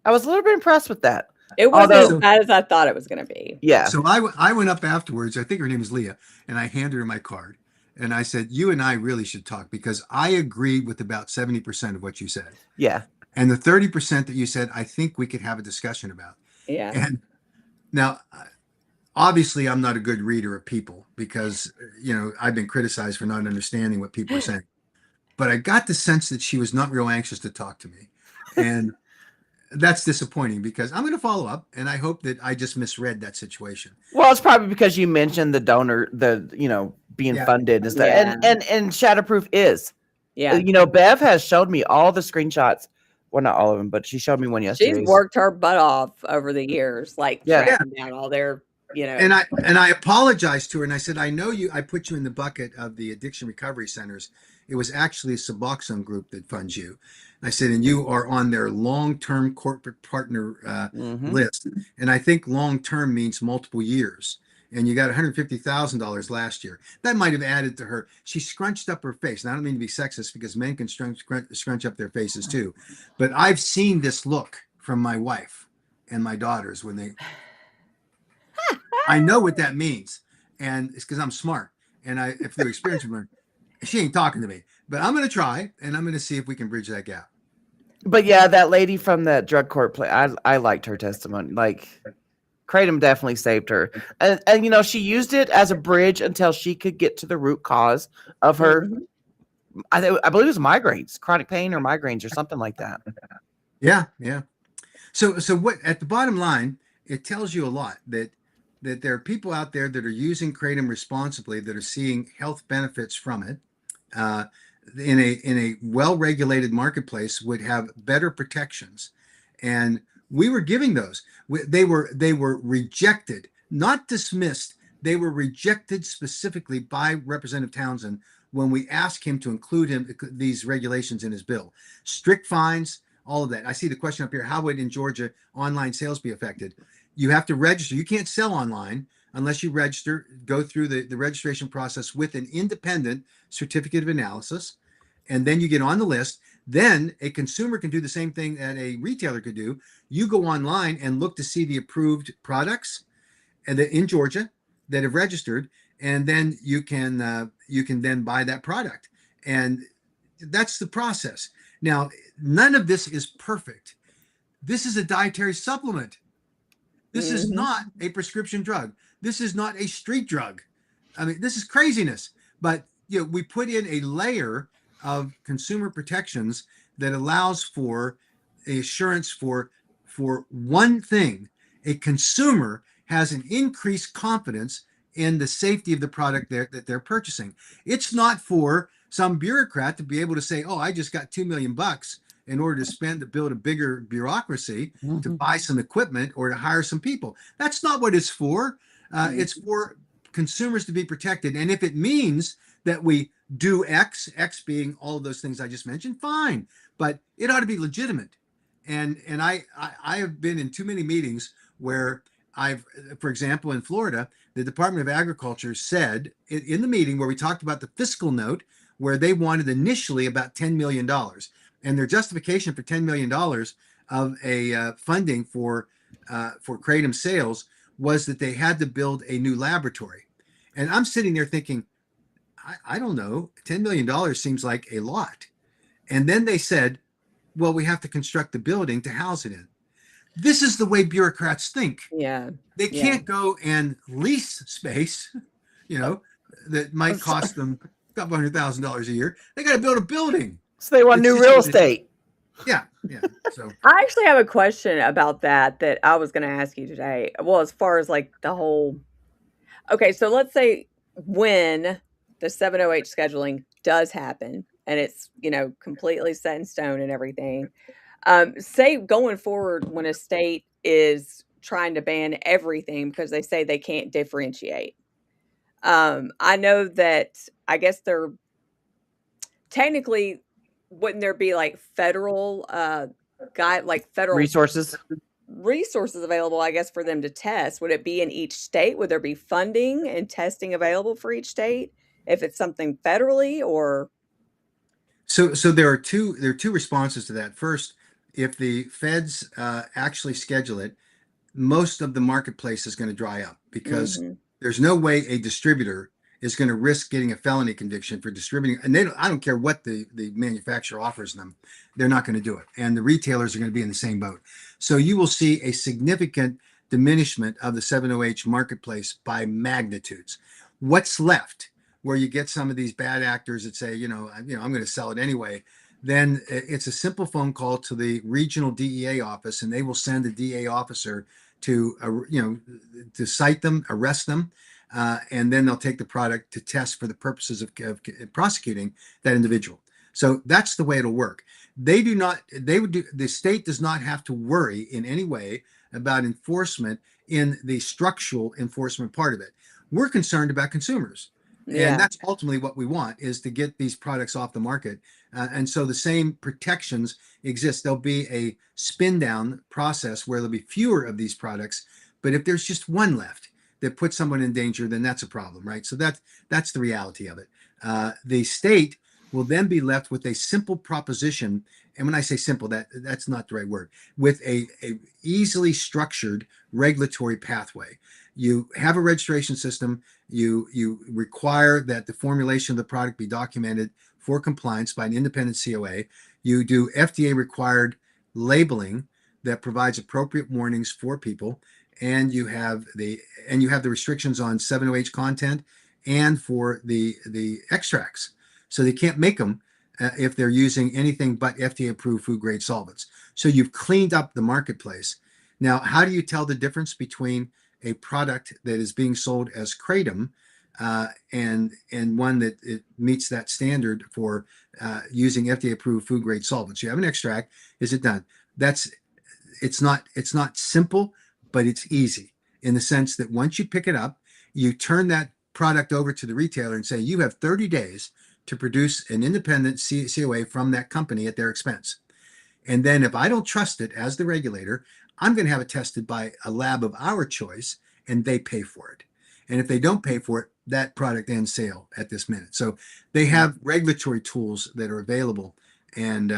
I was a little bit impressed with that. It wasn't Although- as bad as I thought it was going to be. Yeah. So I went up afterwards. I think her name is Leah, and I handed her my card, and I said, "You and I really should talk because I agree with about 70% of what you said, Yeah. and the 30% that you said, I think we could have a discussion about." Yeah. And now, obviously, I'm not a good reader of people because I've been criticized for not understanding what people are saying. But I got the sense that she was not real anxious to talk to me, and that's disappointing because I'm going to follow up, and I hope that I just misread that situation. Well, it's probably because you mentioned the donor, being Yeah. funded and stuff, Yeah. and Shatterproof is. Yeah. Bev has showed me all the screenshots. Well, not all of them, but she showed me one yesterday. She's worked her butt off over the years, Yeah. tracking down all their, And I apologized to her, and I said, I know I put you in the bucket of the addiction recovery centers. It was actually a Suboxone group that funds you. And I said, and you are on their long-term corporate partner Mhm. list. And I think long-term means multiple years. And you got $150,000 last year. That might have added to her. She scrunched up her face. And I don't mean to be sexist because men can scrunch up their faces too. But I've seen this look from my wife and my daughters when they. I know what that means, and it's because I'm smart, and if through experience, learn. She ain't talking to me, but I'm going to try, and I'm going to see if we can bridge that gap. But yeah, that lady from the drug court play, I liked her testimony. Like, Kratom definitely saved her, and she used it as a bridge until she could get to the root cause of her. I believe it was migraines, chronic pain, or migraines, or something like that. Yeah. So what at the bottom line, it tells you a lot that there are people out there that are using Kratom responsibly that are seeing health benefits from it. In a well-regulated marketplace would have better protections, and we were giving those. They were rejected, not dismissed. They were rejected specifically by Representative Townsend when we asked him to include these regulations in his bill. Strict fines, all of that. I see the question up here: how would in Georgia online sales be affected? You have to register. You can't sell online unless you register, go through the registration process with an independent certificate of analysis, and then you get on the list. Then a consumer can do the same thing that a retailer could do. You go online and look to see the approved products and in Georgia that have registered, and then you can then buy that product. And that's the process. Now, none of this is perfect. This is a dietary supplement. This is not a prescription drug. This is not a street drug. I mean, this is craziness. But we put in a layer of consumer protections that allows for assurance for one thing. A consumer has an increased confidence in the safety of the product that they're purchasing. It's not for some bureaucrat to be able to say, "Oh, I just got $2 million in order to build a bigger bureaucracy to buy some equipment or to hire some people." That's not what it's for. It's for consumers to be protected. And if it means that we do X being all of those things I just mentioned, fine. But it ought to be legitimate. And I have been in too many meetings where for example, in Florida, the Department of Agriculture said in the meeting where we talked about the fiscal note, where they wanted initially about $10 million. And their justification for $10 million of a funding for Kratom sales was that they had to build a new laboratory. And I'm sitting there thinking, I don't know, $10 million seems like a lot. And then they said, well, we have to construct the building to house it in. This is the way bureaucrats think. Yeah. They can't go and lease space, that might cost them a couple $100,000 a year. They got to build a building. So they want new real estate. Yeah. So I actually have a question about that I was going to ask you today. Well, as far as like the whole, okay, so let's say when the 708 scheduling does happen, and it's, completely set in stone and everything. Say going forward when a state is trying to ban everything because they say they can't differentiate. I know that I guess they're technically wouldn't there be like federal federal Resources. resources available, I guess, for them to test? Would it be in each state? Would there be funding and testing available for each state if it's something federally or? So there are two responses to that. First, if the feds actually schedule it, most of the marketplace is going to dry up because Mhm. there's no way a distributor is going to risk getting a felony conviction for distributing. And I don't care what the manufacturer offers them, they're not going to do it. And the retailers are going to be in the same boat. So you will see a significant diminishment of the 7OH marketplace by magnitudes. What's left, where you get some of these bad actors that say, I'm going to sell it anyway, then it's a simple phone call to the regional DEA office, and they will send a DA officer to to cite them, arrest them, and then they'll take the product to test for the purposes of prosecuting that individual. So that's the way it'll work. The state does not have to worry in any way about enforcement in the structural enforcement part of it. We're concerned about consumers. Yeah. And that's ultimately what we want, is to get these products off the market. And so the same protections exist. There'll be a spin down process where there'll be fewer of these products. But if there's just one left that puts someone in danger, then that's a problem, right? So that's the reality of it. The state will then be left with a simple proposition. And when I say simple, that's not the right word, with a easily structured regulatory pathway. You have a registration system. You require that the formulation of the product be documented for compliance by an independent COA. You do FDA required labeling that provides appropriate warnings for people, and you have the restrictions on 7OH content and for the extracts. So they can't make them if they're using anything but FDA approved food grade solvents. So you've cleaned up the marketplace. Now, how do you tell the difference between a product that is being sold as Kratom and one that it meets that standard for using FDA approved food grade solvents? You have an extract. Is it done? It's not simple, but it's easy in the sense that once you pick it up, you turn that product over to the retailer and say, you have 30 days to produce an independent COA from that company at their expense. And then if I don't trust it as the regulator, I'm going to have it tested by a lab of our choice, and they pay for it. And if they don't pay for it, that product ends sale at this minute. So they have regulatory tools that are available. And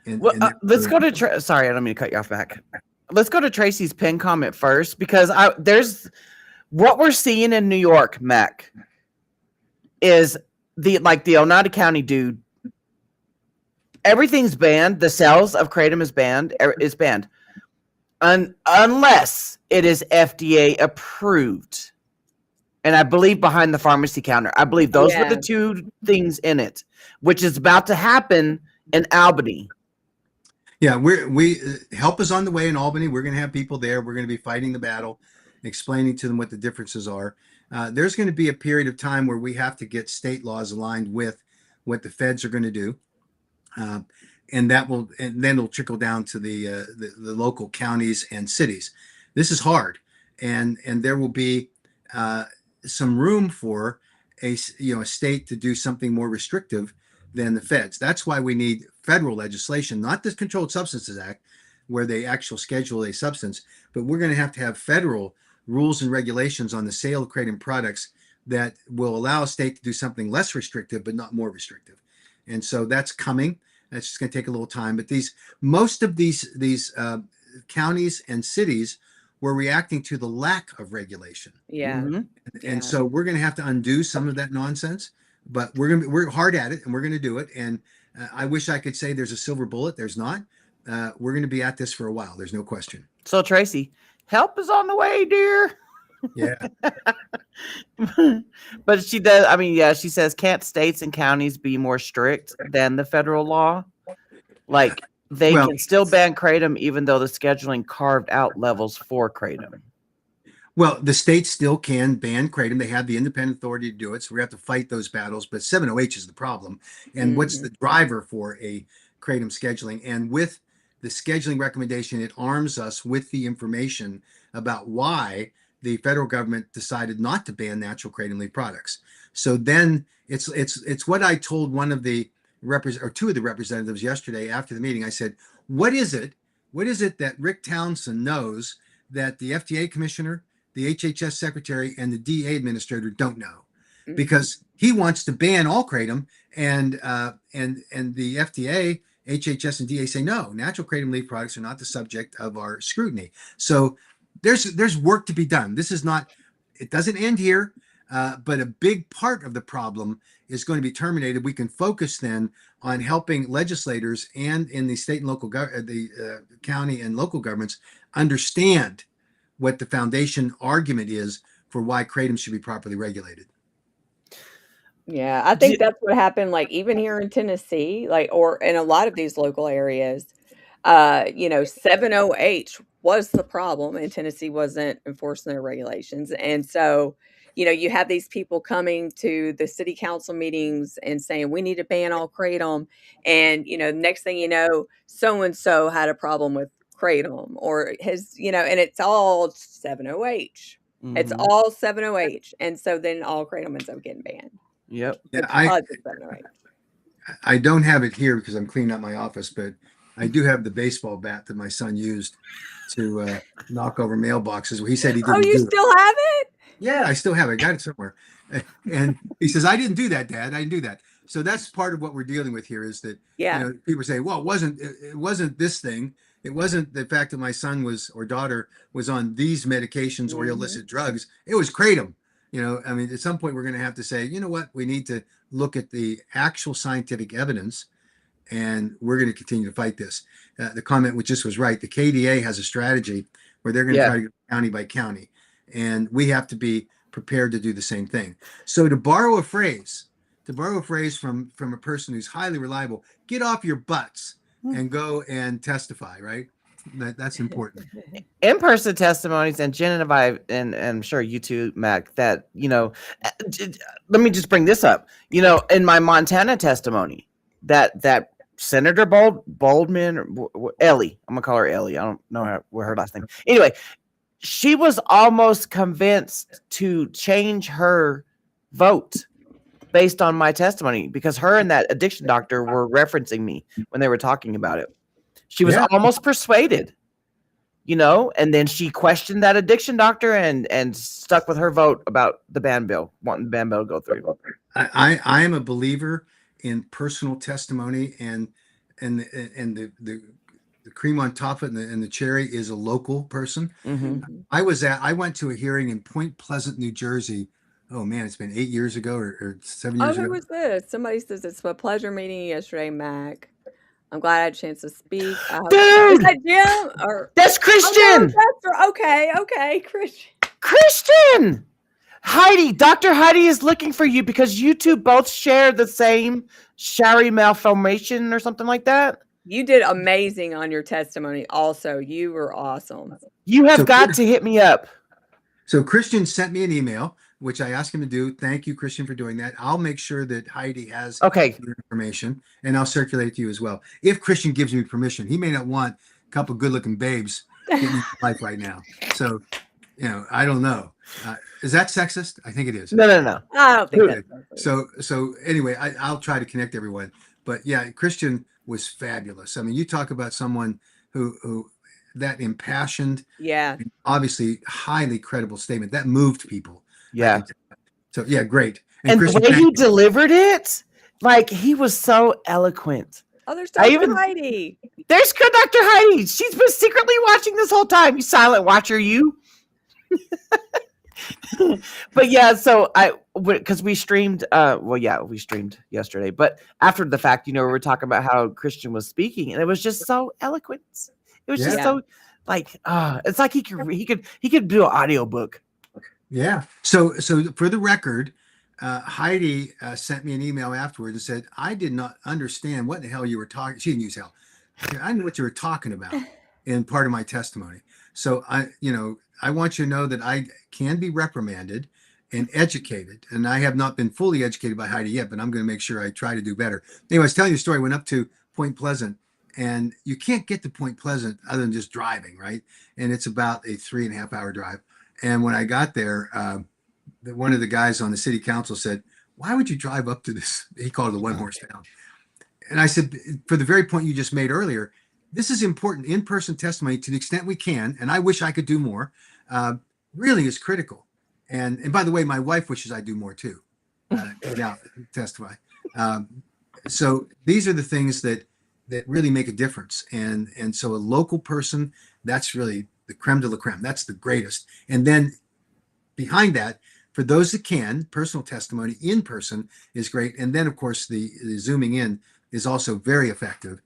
let's go to sorry, I don't mean to cut you off back. Let's go to Tracy's pin comment first, because there's what we're seeing in New York, Mac, is the Oneida County dude. Everything's banned. The sales of Kratom is banned. Unless it is FDA approved. And I believe behind the pharmacy counter. I believe those were the two things in it, which is about to happen in Albany. Yeah, we help is on the way in Albany. We're going to have people there. We're going to be fighting the battle, explaining to them what the differences are. There's going to be a period of time where we have to get state laws aligned with what the feds are going to do. And then it'll trickle down to the local counties and cities. This is hard, and there will be some room for a state to do something more restrictive than the feds. That's why we need federal legislation, not the Controlled Substances Act, where they actually schedule a substance, but we're going to have federal rules and regulations on the sale of Kratom products that will allow a state to do something less restrictive, but not more restrictive. And so that's coming. That's just going to take a little time. But most of these counties and cities were reacting to the lack of regulation. Yeah. Mm-hmm. And so we're going to have to undo some of that nonsense. But we're hard at it, and we're going to do it. And I wish I could say there's a silver bullet. There's not. We're going to be at this for a while. There's no question. So Tracy, help is on the way, dear. Yeah. But she does. I mean, yeah, she says, can't states and counties be more strict than the federal law? Like they can still ban Kratom even though the scheduling carved out levels for Kratom. Well, the states still can ban kratom. They have the independent authority to do it. So we have to fight those battles. But 7OH is the problem. And what's Hmm. the driver for a kratom scheduling? And with the scheduling recommendation, it arms us with the information about why the federal government decided not to ban natural kratom leaf products. So then it's what I told one of the or two of the representatives yesterday after the meeting. I said, what is it? What is it that Rick Townsend knows that the FDA commissioner, the HHS secretary, and the DA administrator don't know? Hmm. Because he wants to ban all kratom, and the FDA, HHS, and DA say no. Natural kratom leaf products are not the subject of our scrutiny. So there's work to be done. This is not. It doesn't end here, but a big part of the problem is going to be terminated. We can focus then on helping legislators and in the state and local county and local governments understand what the foundation argument is for why kratom should be properly regulated. Yeah, I Do- think that's what happened, like, even here in Tennessee, like, or in a lot of these local areas. 7OH was the problem, and Tennessee wasn't enforcing their regulations. And so, you have these people coming to the city council meetings and saying, we need to ban all kratom. And, next thing you know, so and so had a problem with kratom, or and it's all 7OH. It's Mhm. all 7OH. And so then all kratom ends up getting banned Yeah, because of 7OH. I don't have it here because I'm cleaning up my office, but I do have the baseball bat that my son used to knock over mailboxes. Well, he said he Oh, didn't you do it. still have it? Yeah, I still have it. I got it somewhere. And he says, I didn't do that, Dad. I didn't do that. So that's part of what we're dealing with here is that, Yeah. people say, well, it wasn't this thing. It wasn't the fact that my son was or daughter was on these medications or Mhm. illicit drugs. It was kratom. I mean, at some point we're going to have to say, you know what, we need to look at the actual scientific evidence, and we're going to continue to fight this. The comment which just was right. The KDA has a strategy where they're going to Yeah. try to go county by county, and we have to be prepared to do the same thing. So to borrow a phrase from a person who's highly reliable, get off your butts and go and testify, right? That's important. In-person testimonies, and Jen and I, and I'm sure you too, Mac, that, let me just bring this up. In my Montana testimony, that Senator Boldman, or Ellie, I'm gonna call her Ellie. I don't know her last name. Anyway, she was almost convinced to change her vote based on my testimony because her and that addiction doctor were referencing me when they were talking about it. She was Yeah. almost persuaded, and then she questioned that addiction doctor and stuck with her vote about the ban bill, wanting the ban bill to go through. I am a believer in personal testimony, and the cream on top of it and the cherry is a local person. Mm-hmm. I went to a hearing in Point Pleasant, New Jersey. Oh man, it's been 8 years ago or 7 years Oh, who ago. was this? Somebody says it's a pleasure meeting you yesterday, Mac. I'm glad I had a chance to speak. I hope. Is Dude, that Jim? Or that's Christian. Okay, Christian. Christian. Heidi, Dr. Heidi is looking for you because you two both share the same Shari malformation or something like that. You did amazing on your testimony. Also, you were awesome. You have So- got to hit me up. So Christian sent me an email, which I asked him to do. Thank you, Christian, for doing that. I'll make sure that Heidi has Okay. your information, and I'll circulate it to you as well. If Christian gives me permission, he may not want a couple good-looking babes getting in his life right now. So, I don't know. Is that sexist? I think it is. No. I don't think Okay. that's So anyway, I'll try to connect everyone. But yeah, Christian was fabulous. I mean, you talk about someone who that impassioned, yeah. obviously highly credible statement that moved people. Yeah. So yeah, great. And Christian, the way thank he you. delivered it, like he was so eloquent. Oh, there's I Dr. even- Heidi. There's good Dr. Heidi. She's been secretly watching this whole time. You silent watcher, you. But yeah, so because we streamed, we streamed yesterday. But after the fact, we were talking about how Christian was speaking, and it was just so eloquent. It was just Yeah. so like, it's like he could do an audiobook. Yeah. So for the record, Heidi sent me an email afterward and said, I did not understand what the hell you were talking. She didn't use hell. I knew what you were talking about in part of my testimony. So I want you to know that I can be reprimanded and educated, and I have not been fully educated by Heidi yet, but I'm going to make sure I try to do better. Anyway, I was telling you a story. I went up to Point Pleasant, and you can't get to Point Pleasant other than just driving, right? And it's about a 3.5 hour drive. And when I got there, one of the guys on the city council said, "Why would you drive up to this?" He called it a one horse town. And I said, for the very point you just made earlier, this is important. In-person testimony, to the extent we can, and I wish I could do more, really is critical. And by the way, my wife wishes I do more too. Now testify. So these are the things that really make a difference. And so a local person, that's really the creme de la creme. That's the greatest. And then behind that, for those that can, personal testimony in person is great. And then, of course, the zooming in is also very effective.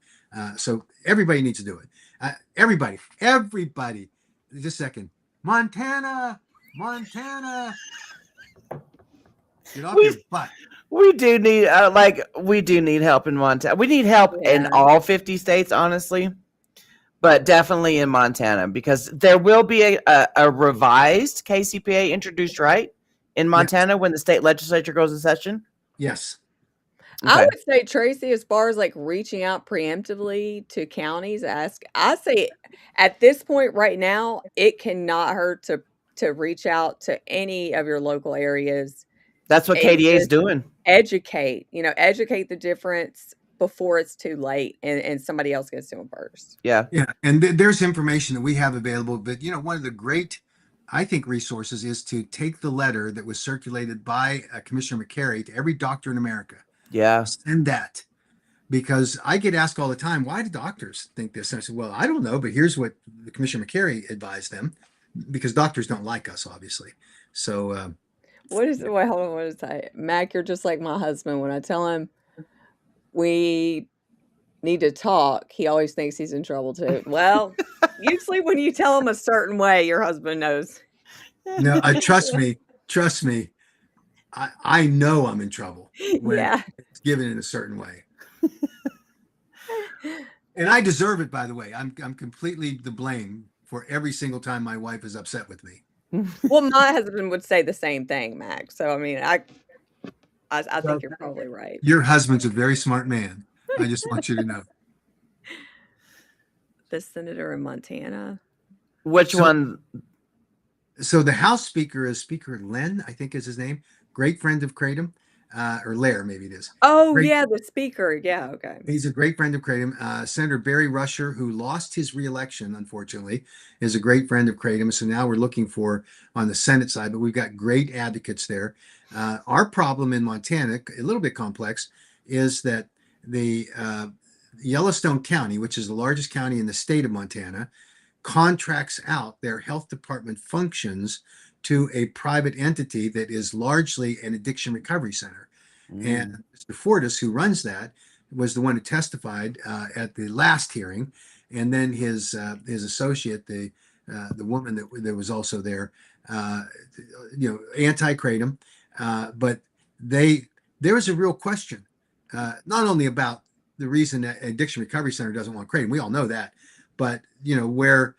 So everybody needs to do it. Everybody. Just a second. Montana. Get off your butt. We do need we do need help in Montana. We need help in Yeah. all 50 states, honestly, but definitely in Montana, because there will be a revised KCPA introduced, right, in Montana when the state legislature goes in session. Yes. I Okay. would say, Tracy, as far as like reaching out preemptively to counties, I say at this point right now, it cannot hurt to reach out to any of your local areas That's what and KDA is just doing. educate the difference before it's too late and somebody else gets to them first. Yeah. Yeah. And there's information that we have available. But, one of the great, I think, resources is to take the letter that was circulated by Commissioner McCary to every doctor in America. Yeah. Send that. Because I get asked all the time, why do doctors think this? And I said, well, I don't know, but here's what the Commissioner McCary advised them, because doctors don't like us, obviously. So, Hold on, what is that? Mac, you're just like my husband. When I tell him we need to talk, he always thinks he's in trouble too. Well, usually when you tell him a certain way, your husband knows. no, trust me, I know I'm in trouble when Yeah. it's given in a certain way. And I deserve it, by the way. I'm completely to blame for every single time my wife is upset with me. Well, my husband would say the same thing, Mac. So I mean, I think you're probably right. Your husband's a very smart man. I just want you to know. The senator in Montana. Which one? So the House Speaker is Speaker Len, I think is his name. Great friend of Kratom, or Lair, maybe it is. Oh, Great. yeah, the speaker. Yeah, okay. He's a great friend of Kratom. Senator Barry Rusher, who lost his reelection, unfortunately, is a great friend of Kratom. So now we're looking for on the Senate side, but we've got great advocates there. Our problem in Montana, a little bit complex, is that the Yellowstone County, which is the largest county in the state of Montana, contracts out their health department functions to a private entity that is largely an addiction recovery center. And Mr. Fortis, who runs that, was the one who testified at the last hearing, and then his associate, the woman that was also there, anti-kratom, but there was a real question, not only about the reason that addiction recovery center doesn't want kratom, we all know that, but where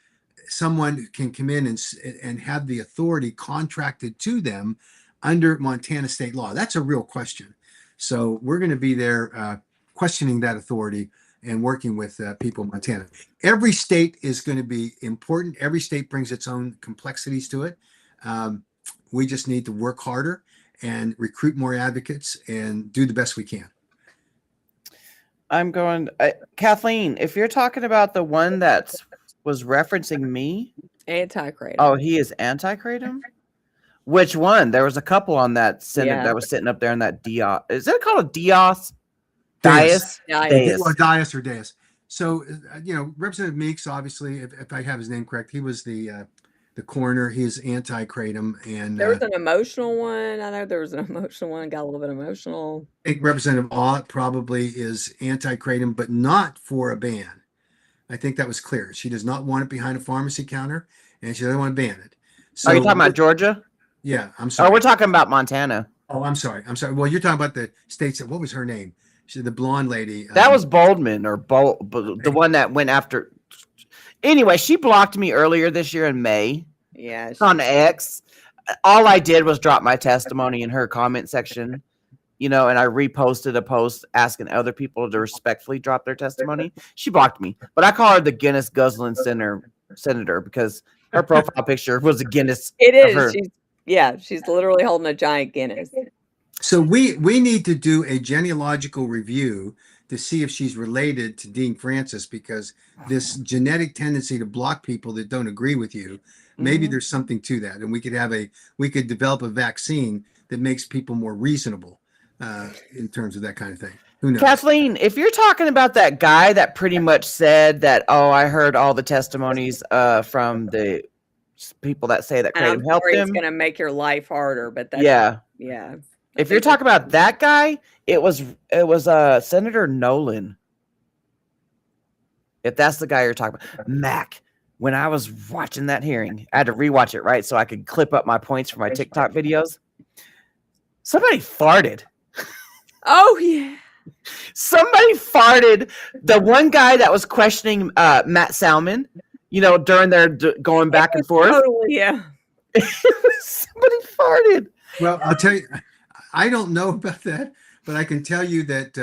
someone can come in and have the authority contracted to them under Montana state law. That's a real question. So we're going to be there questioning that authority and working with people in Montana. Every state is going to be important. Every state brings its own complexities to it. We just need to work harder and recruit more advocates and do the best we can. I'm going, Kathleen, if you're talking about the one that was referencing me. Anti-kratom. Oh, he is anti-kratom? Which one? There was a couple on that Senate that was sitting up there in that Dios. Is it called a Dios? Dias. Dias. Dias or Dias. So, Representative Meeks, obviously, if I have his name correct, he was the coroner. He's anti-kratom. And there was an emotional one. I know there was an emotional one. Got a little bit emotional. I think Representative Ott probably is anti-kratom, but not for a ban. I think that was clear. She does not want it behind a pharmacy counter, and she doesn't want to ban it. So, are you talking about Georgia? Yeah, I'm sorry. Oh, we're talking about Montana. Oh, I'm sorry. Well, you're talking about the states. What was her name? She's the blonde lady. That was Boldman, or the one that went after. Anyway, she blocked me earlier this year in May. Yeah, on X. All I did was drop my testimony in her comment section, and I reposted a post asking other people to respectfully drop their testimony. She blocked me, but I call her the Guinness guzzling senator because her profile picture was a Guinness. it of is. her. She's literally holding a giant Guinness. So we need to do a genealogical review to see if she's related to Dean Francis, because this genetic tendency to block people that don't agree with you, maybe Mhm. there's something to that, and we could develop a vaccine that makes people more reasonable in terms of that kind of thing. Who knows? Kathleen, if you're talking about that guy that pretty much said that, I heard all the testimonies from the people that say that And I'm Kratom helped sorry it's him. going to make your life harder, but that's Yeah. yeah. If you're talking about that guy, it was Senator Nolan. If that's the guy you're talking about, Mac. When I was watching that hearing, I had to rewatch it, right, so I could clip up my points for my TikTok videos. Somebody farted. Oh yeah. Somebody farted. The one guy that was questioning Matt Salmon, during their going back and forth. Totally, yeah. Somebody farted. Well, I'll tell you, I don't know about that, but I can tell you that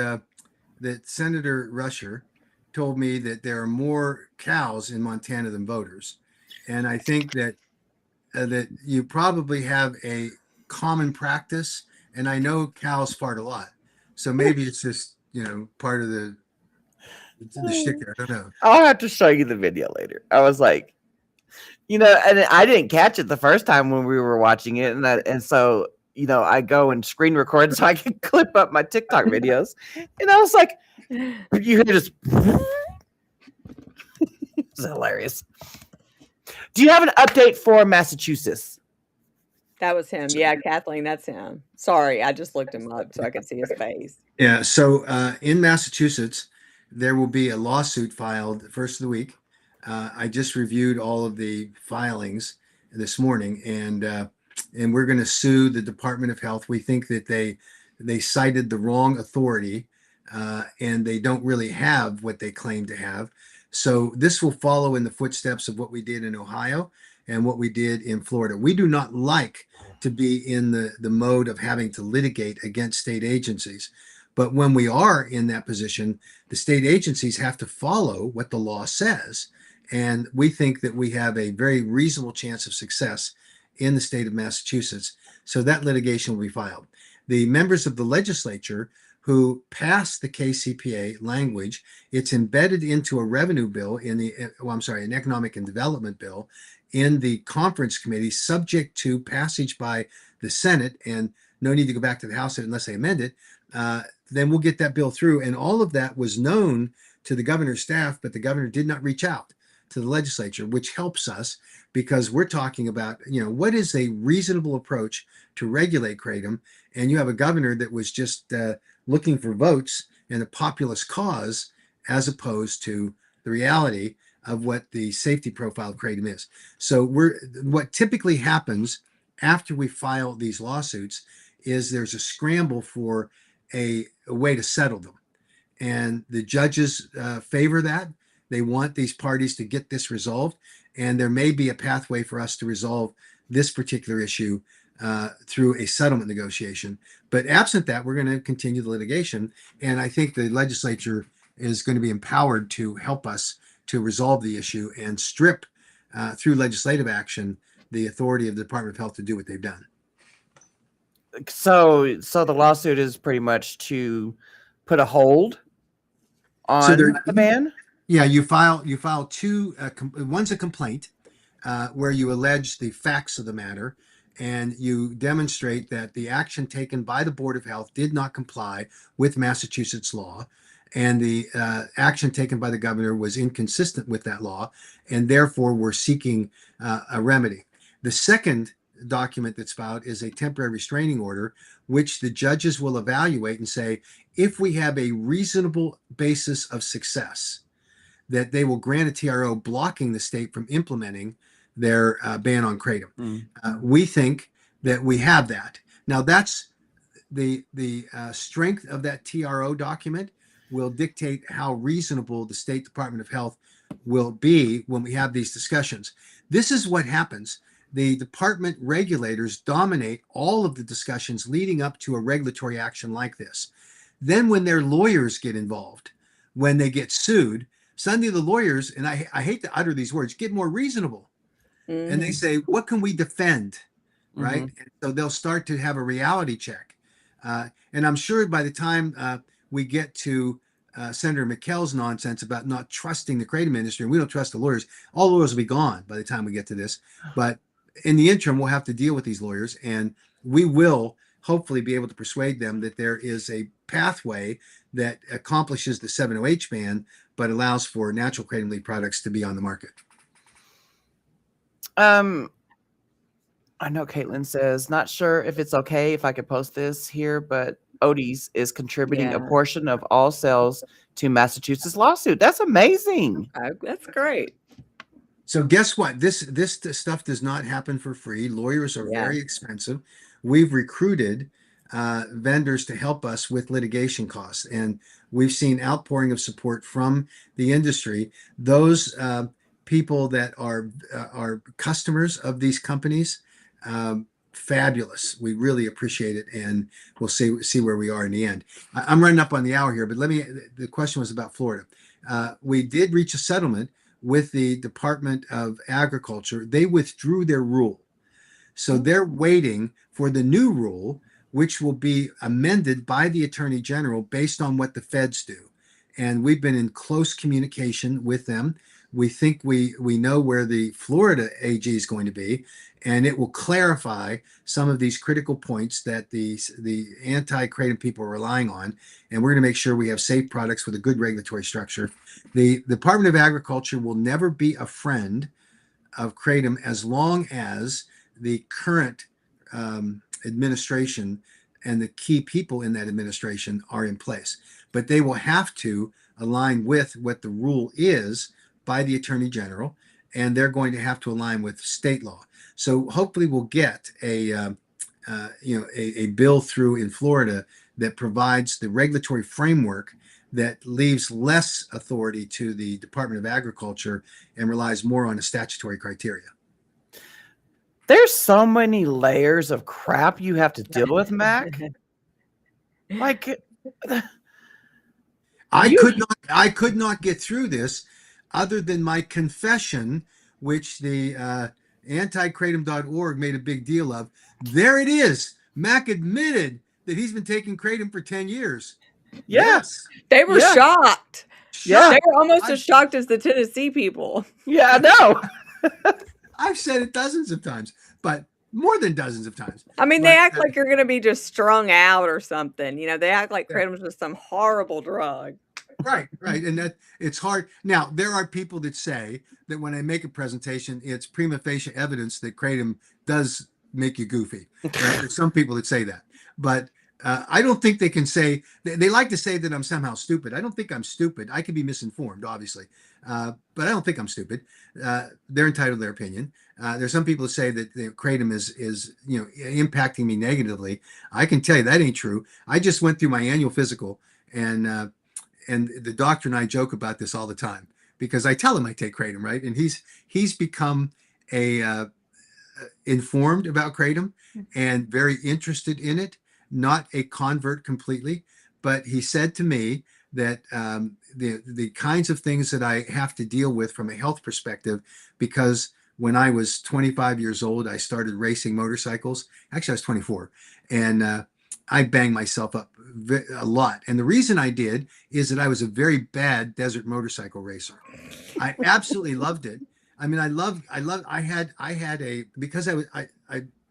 that Senator Rusher told me that there are more cows in Montana than voters, and I think that that you probably have a common practice. And I know cows fart a lot, so maybe it's just part of the shtick there. I don't know. I'll have to show you the video later. I was like, and I didn't catch it the first time when we were watching it, and so I go and screen record so I can clip up my TikTok videos, and I was like, you hear this. It's hilarious. Do you have an update for Massachusetts? That was him. Yeah, Kathleen, that's him. Sorry, I just looked him up so I could see his face. Yeah. So in Massachusetts, there will be a lawsuit filed first of the week. I just reviewed all of the filings this morning, and we're going to sue the Department of Health. We think that they cited the wrong authority, and they don't really have what they claim to have. So this will follow in the footsteps of what we did in Ohio and what we did in Florida. We do not like to be in the mode of having to litigate against state agencies. But when we are in that position, the state agencies have to follow what the law says. And we think that we have a very reasonable chance of success in the state of Massachusetts. So that litigation will be filed. The members of the legislature who passed the KCPA language, it's embedded into a revenue bill an economic and development bill in the conference committee, subject to passage by the Senate, and no need to go back to the House unless they amend it. Then we'll get that bill through. And all of that was known to the governor's staff, but the governor did not reach out to the legislature, which helps us because we're talking about, what is a reasonable approach to regulate kratom? And you have a governor that was just looking for votes in a populist cause, as opposed to the reality of what the safety profile of kratom is. So what typically happens after we file these lawsuits is there's a scramble for a way to settle them. And the judges favor that. They want these parties to get this resolved. And there may be a pathway for us to resolve this particular issue through a settlement negotiation. But absent that, we're going to continue the litigation. And I think the legislature is going to be empowered to help us to resolve the issue and strip through legislative action the authority of the Department of Health to do what they've done. So the lawsuit is pretty much to put a hold on the ban? Yeah, you file two. One's a complaint where you allege the facts of the matter, and you demonstrate that the action taken by the Board of Health did not comply with Massachusetts law, and the action taken by the governor was inconsistent with that law, and therefore we're seeking a remedy. The second document that's filed is a temporary restraining order, which the judges will evaluate and say, if we have a reasonable basis of success, that they will grant a TRO blocking the state from implementing their ban on kratom. We think that we have that. Now, that's the strength of that TRO document will dictate how reasonable the State Department of Health will be when we have these discussions. This is what happens. the department regulators dominate all of the discussions leading up to a regulatory action like this. Then when their lawyers get involved, when they get sued, suddenly the lawyers, and I hate to utter these words, get more reasonable. And they say, what can we defend? Right? And so they'll start to have a reality check. And I'm sure by the time we get to Senator McKell's nonsense about not trusting the kratom industry, and we don't trust the lawyers, all lawyers will be gone by the time we get to this. But in the interim, we'll have to deal with these lawyers, and we will hopefully be able to persuade them that there is a pathway that accomplishes the 7OH ban, but allows for natural kratom leaf products to be on the market. I know Caitlin says, not sure if it's okay if I could post this here, but Odie's is contributing a portion of all sales to Massachusetts lawsuit. That's amazing. That's great. So guess what? This stuff does not happen for free. Lawyers are very expensive. We've recruited vendors to help us with litigation costs, and we've seen outpouring of support from the industry. Those people that are customers of these companies, fabulous. We really appreciate it, and we'll see where we are in the end. I'm running up on the hour here, but the question was about Florida. We did reach a settlement with the Department of Agriculture. They withdrew their rule. So they're waiting for the new rule, which will be amended by the Attorney General based on what the feds do. And we've been in close communication with them. We think we know where the Florida AG is going to be, and it will clarify some of these critical points that the anti-kratom people are relying on. And we're going to make sure we have safe products with a good regulatory structure. The Department of Agriculture will never be a friend of kratom as long as the current administration and the key people in that administration are in place. But they will have to align with what the rule is by the Attorney General, and they're going to have to align with state law. So hopefully we'll get a bill through in Florida that provides the regulatory framework that leaves less authority to the Department of Agriculture and relies more on a statutory criteria. There's so many layers of crap you have to deal with, Mac. Like, I could not get through this other than my confession, which the antikratom.org made a big deal of. There it is. Mac admitted that he's been taking kratom for 10 years. Yes. They were shocked. Yeah. They were almost as shocked as the Tennessee people. Yeah, I know. I've said it dozens of times, but more than dozens of times. I mean, they act like you're going to be just strung out or something. You know, they act like kratom is just some horrible drug. Right. And that it's hard. Now, there are people that say that when I make a presentation, it's prima facie evidence that kratom does make you goofy. Right? There's some people that say that, but I don't think they can say, they like to say that I'm somehow stupid. I don't think I'm stupid. I can be misinformed, obviously, but I don't think I'm stupid. They're entitled to their opinion. There's some people that say that kratom is impacting me negatively. I can tell you that ain't true. I just went through my annual physical, and the doctor and I joke about this all the time because I tell him I take kratom, right? And he's become informed about kratom and very interested in it. Not a convert completely, but he said to me that the kinds of things that I have to deal with from a health perspective, because when I was 25 years old, I started racing motorcycles. Actually, I was 24, and I banged myself up a lot. And the reason I did is that I was a very bad desert motorcycle racer. I absolutely loved it. I mean, I had because I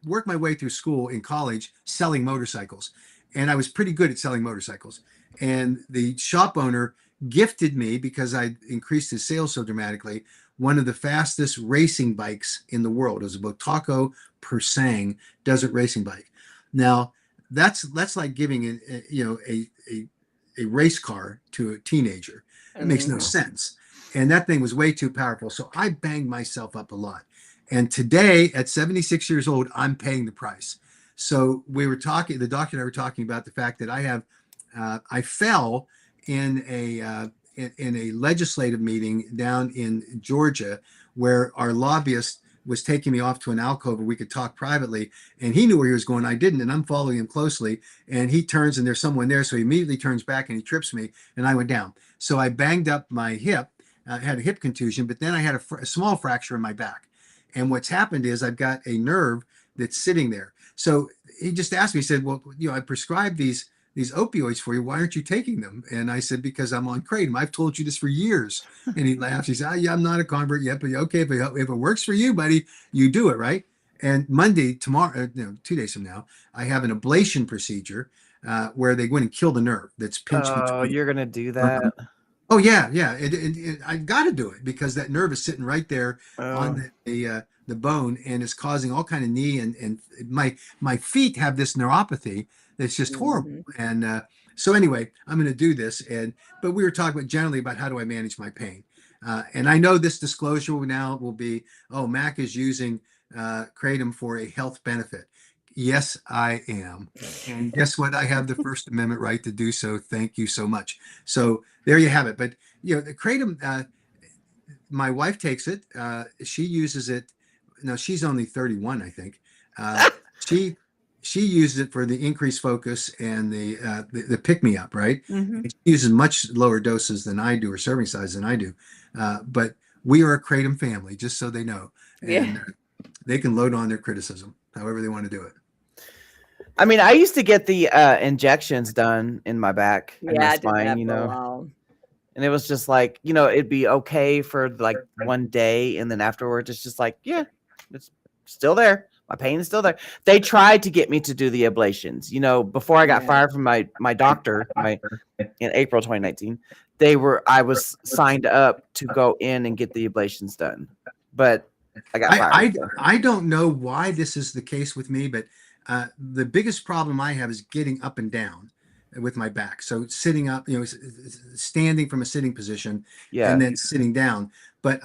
worked my way through school in college selling motorcycles, and I was pretty good at selling motorcycles. And the shop owner gifted me, because I increased his sales so dramatically, one of the fastest racing bikes in the world. It was a Botaco Persang desert racing bike. Now that's like giving a race car to a teenager. It makes no sense. And that thing was way too powerful. So I banged myself up a lot. And today, at 76 years old, I'm paying the price. So we were talking, the doctor and I were talking about the fact that I fell in a legislative meeting down in Georgia, where our lobbyist was taking me off to an alcove where we could talk privately, and he knew where he was going. I didn't, and I'm following him closely. And he turns, and there's someone there, so he immediately turns back and he trips me, and I went down. So I banged up my hip, had a hip contusion, but then I had a small fracture in my back. And what's happened is I've got a nerve that's sitting there. So he just asked me, he said, well, I prescribed these opioids for you. Why aren't you taking them? And I said, because I'm on kratom. I've told you this for years. And he laughed. He said, yeah, I'm not a convert yet, but okay, if it works for you, buddy, you do it, right? And Monday, tomorrow, 2 days from now, I have an ablation procedure where they go in and kill the nerve that's pinched. Oh, you're going to do that? Oh, yeah. I got to do it because that nerve is sitting right there on the bone, and it's causing all kind of knee and my feet have this neuropathy that's just horrible. And so anyway, I'm going to do this. But we were talking generally about how do I manage my pain. And I know this disclosure now will be, Mac is using kratom for a health benefit. Yes, I am. And guess what? I have the First Amendment right to do so. Thank you so much. So there you have it. But, the kratom, my wife takes it. She uses it. No, she's only 31, I think. She uses it for the increased focus and the pick me up, right? She uses much lower doses than I do, or serving size than I do. But we are a kratom family, just so they know. And they can load on their criticism however they want to do it. I mean, I used to get the injections done in my back and my I did that spine, for a while. and it was just like, it'd be okay for like one day, and then afterwards it's just like, yeah, it's still there. My pain is still there. They tried to get me to do the ablations, before I got fired from my doctor in April 2019. I was signed up to go in and get the ablations done, but I got fired. I don't know why this is the case with me, but the biggest problem I have is getting up and down with my back. So sitting up, standing from a sitting position, and then sitting down. But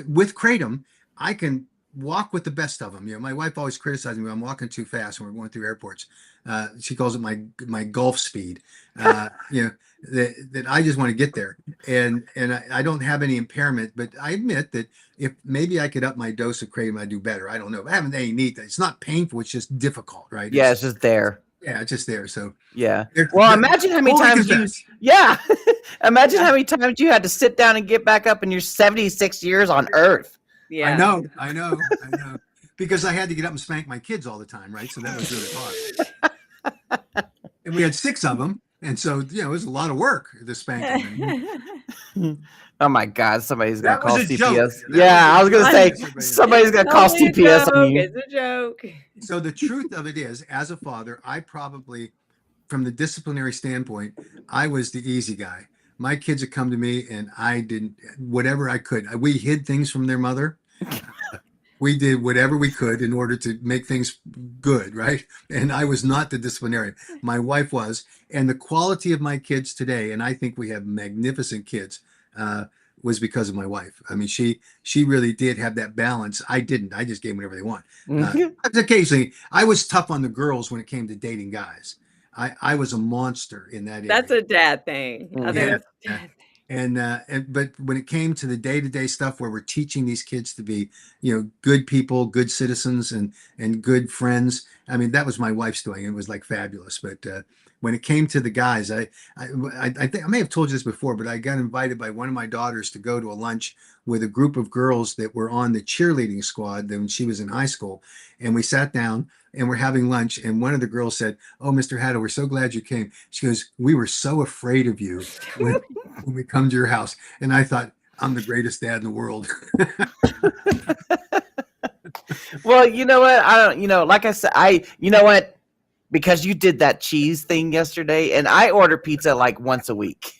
with kratom, I can walk with the best of them. My wife always criticizes me when I'm walking too fast when we're going through airports. She calls it my golf speed. That I just want to get there, and I don't have any impairment. But I admit that if maybe I could up my dose of kratom, I'd do better. I don't know. I haven't any need. It's not painful. It's just difficult, right? Yeah, it's just there. Yeah, it's just there. So yeah. Well, imagine how many times imagine how many times you had to sit down and get back up in your 76 years on Earth. Yeah, I know. Because I had to get up and spank my kids all the time, right? So that was really hard. And we had 6 of them. And so, it was a lot of work to spank them. Oh my God, somebody's going to call CPS. I was going to say, somebody's going to call CPS on you. It's a joke. So the truth of it is, as a father, I probably, from the disciplinary standpoint, I was the easy guy. My kids would come to me and I did whatever I could. We hid things from their mother. We did whatever we could in order to make things good, right? And I was not the disciplinarian. My wife was. And the quality of my kids today, and I think we have magnificent kids, was because of my wife. I mean, she really did have that balance. I didn't. I just gave them whatever they want. Occasionally, I was tough on the girls when it came to dating guys. I was a monster in that area. That's a dad thing. I think that's a dad thing. But when it came to the day-to-day stuff where we're teaching these kids to be, good people, good citizens, and good friends, I mean, that was my wife's doing. It was like fabulous. But when it came to the guys, I think I may have told you this before, but I got invited by one of my daughters to go to a lunch with a group of girls that were on the cheerleading squad when she was in high school. And we sat down and we're having lunch. And one of the girls said, "Oh, Mr. Haddo, we're so glad you came." She goes, "We were so afraid of you when we come to your house." And I thought, I'm the greatest dad in the world. Well, you know what? I don't, like I said, because you did that cheese thing yesterday, and I order pizza like once a week.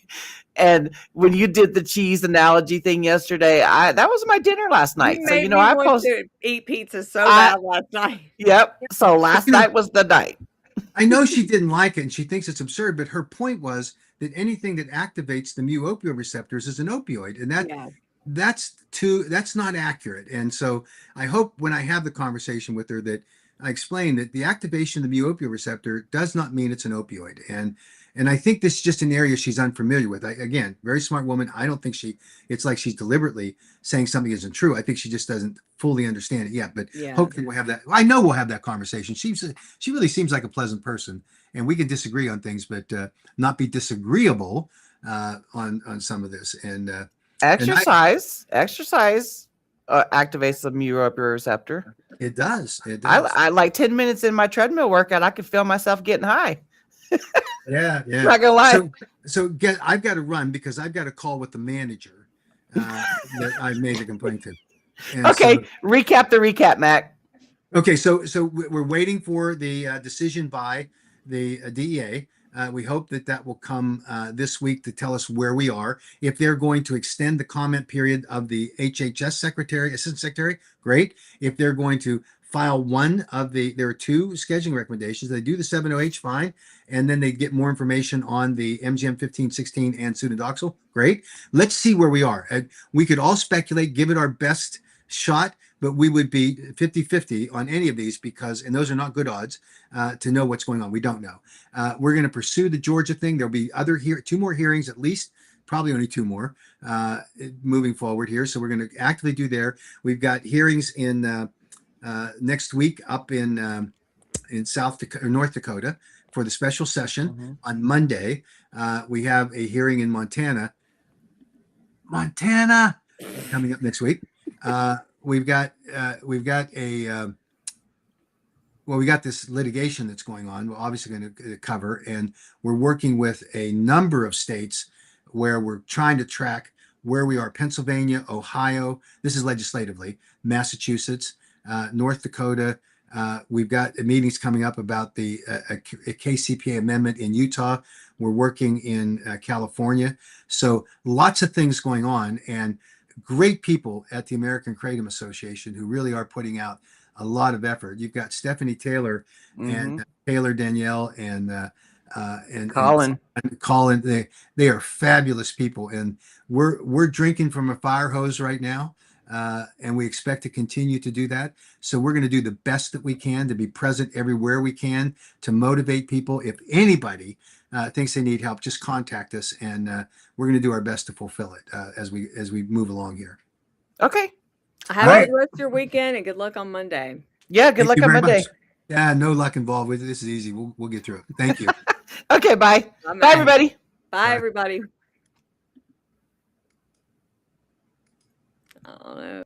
And when you did the cheese analogy thing yesterday, that was my dinner last night. You so made me I want to eat pizza so bad last night. Yep. So last night was the night. I know she didn't like it and she thinks it's absurd, but her point was that anything that activates the mu opioid receptors is an opioid, and that's not accurate. And so I hope when I have the conversation with her that I explain that the activation of the mu opioid receptor does not mean it's an opioid. And I think this is just an area she's unfamiliar with. Again, very smart woman. I don't think it's like she's deliberately saying something isn't true. I think she just doesn't fully understand it yet. But Yeah. hopefully we'll have that. I know we'll have that conversation. She really seems like a pleasant person, and we can disagree on things, but not be disagreeable on some of this. And exercise activates the neuroreceptor. it does. It does. I like 10 minutes in my treadmill workout. I could feel myself getting high. Yeah. Not gonna lie. I've got to run because I've got to call with the manager that I made a complaint to. And okay, recap the recap, Mac. Okay, so we're waiting for the decision by the DEA. We hope that will come this week to tell us where we are. If they're going to extend the comment period of the HHS secretary, assistant secretary, great. If they're going to file there are two scheduling recommendations. They do the 7OH, fine. And then they get more information on the MGM 1516 and pseudodoxil, great. Let's see where we are. We could all speculate, give it our best shot, but we would be 50-50 on any of these and those are not good odds to know what's going on. We don't know. We're going to pursue the Georgia thing. There'll be two more hearings, at least, probably only two more moving forward here. So we're going to actively do there. We've got hearings in next week up in North Dakota for the special session on Monday. We have a hearing in Montana coming up next week. We got this litigation that's going on. We're obviously going to cover, and we're working with a number of states where we're trying to track where we are. Pennsylvania, Ohio, this is legislatively, Massachusetts, North Dakota. We've got meetings coming up about a KCPA amendment in Utah. We're working in California. So lots of things going on, and great people at the American Kratom Association who really are putting out a lot of effort. You've got Stephanie Taylor and Taylor Danielle and Colin. Colin. They are fabulous people, and we're drinking from a fire hose right now, and we expect to continue to do that. So we're going to do the best that we can to be present everywhere we can to motivate people. If anybody thinks they need help, just contact us, and we're going to do our best to fulfill it as we move along here. Okay. Have a good rest of your weekend and good luck on Monday. Yeah, good luck on Monday. Yeah, no luck involved with it. This is easy. We'll get through it. Thank you. Okay, bye. Bye, everybody. Bye, everybody. I don't know.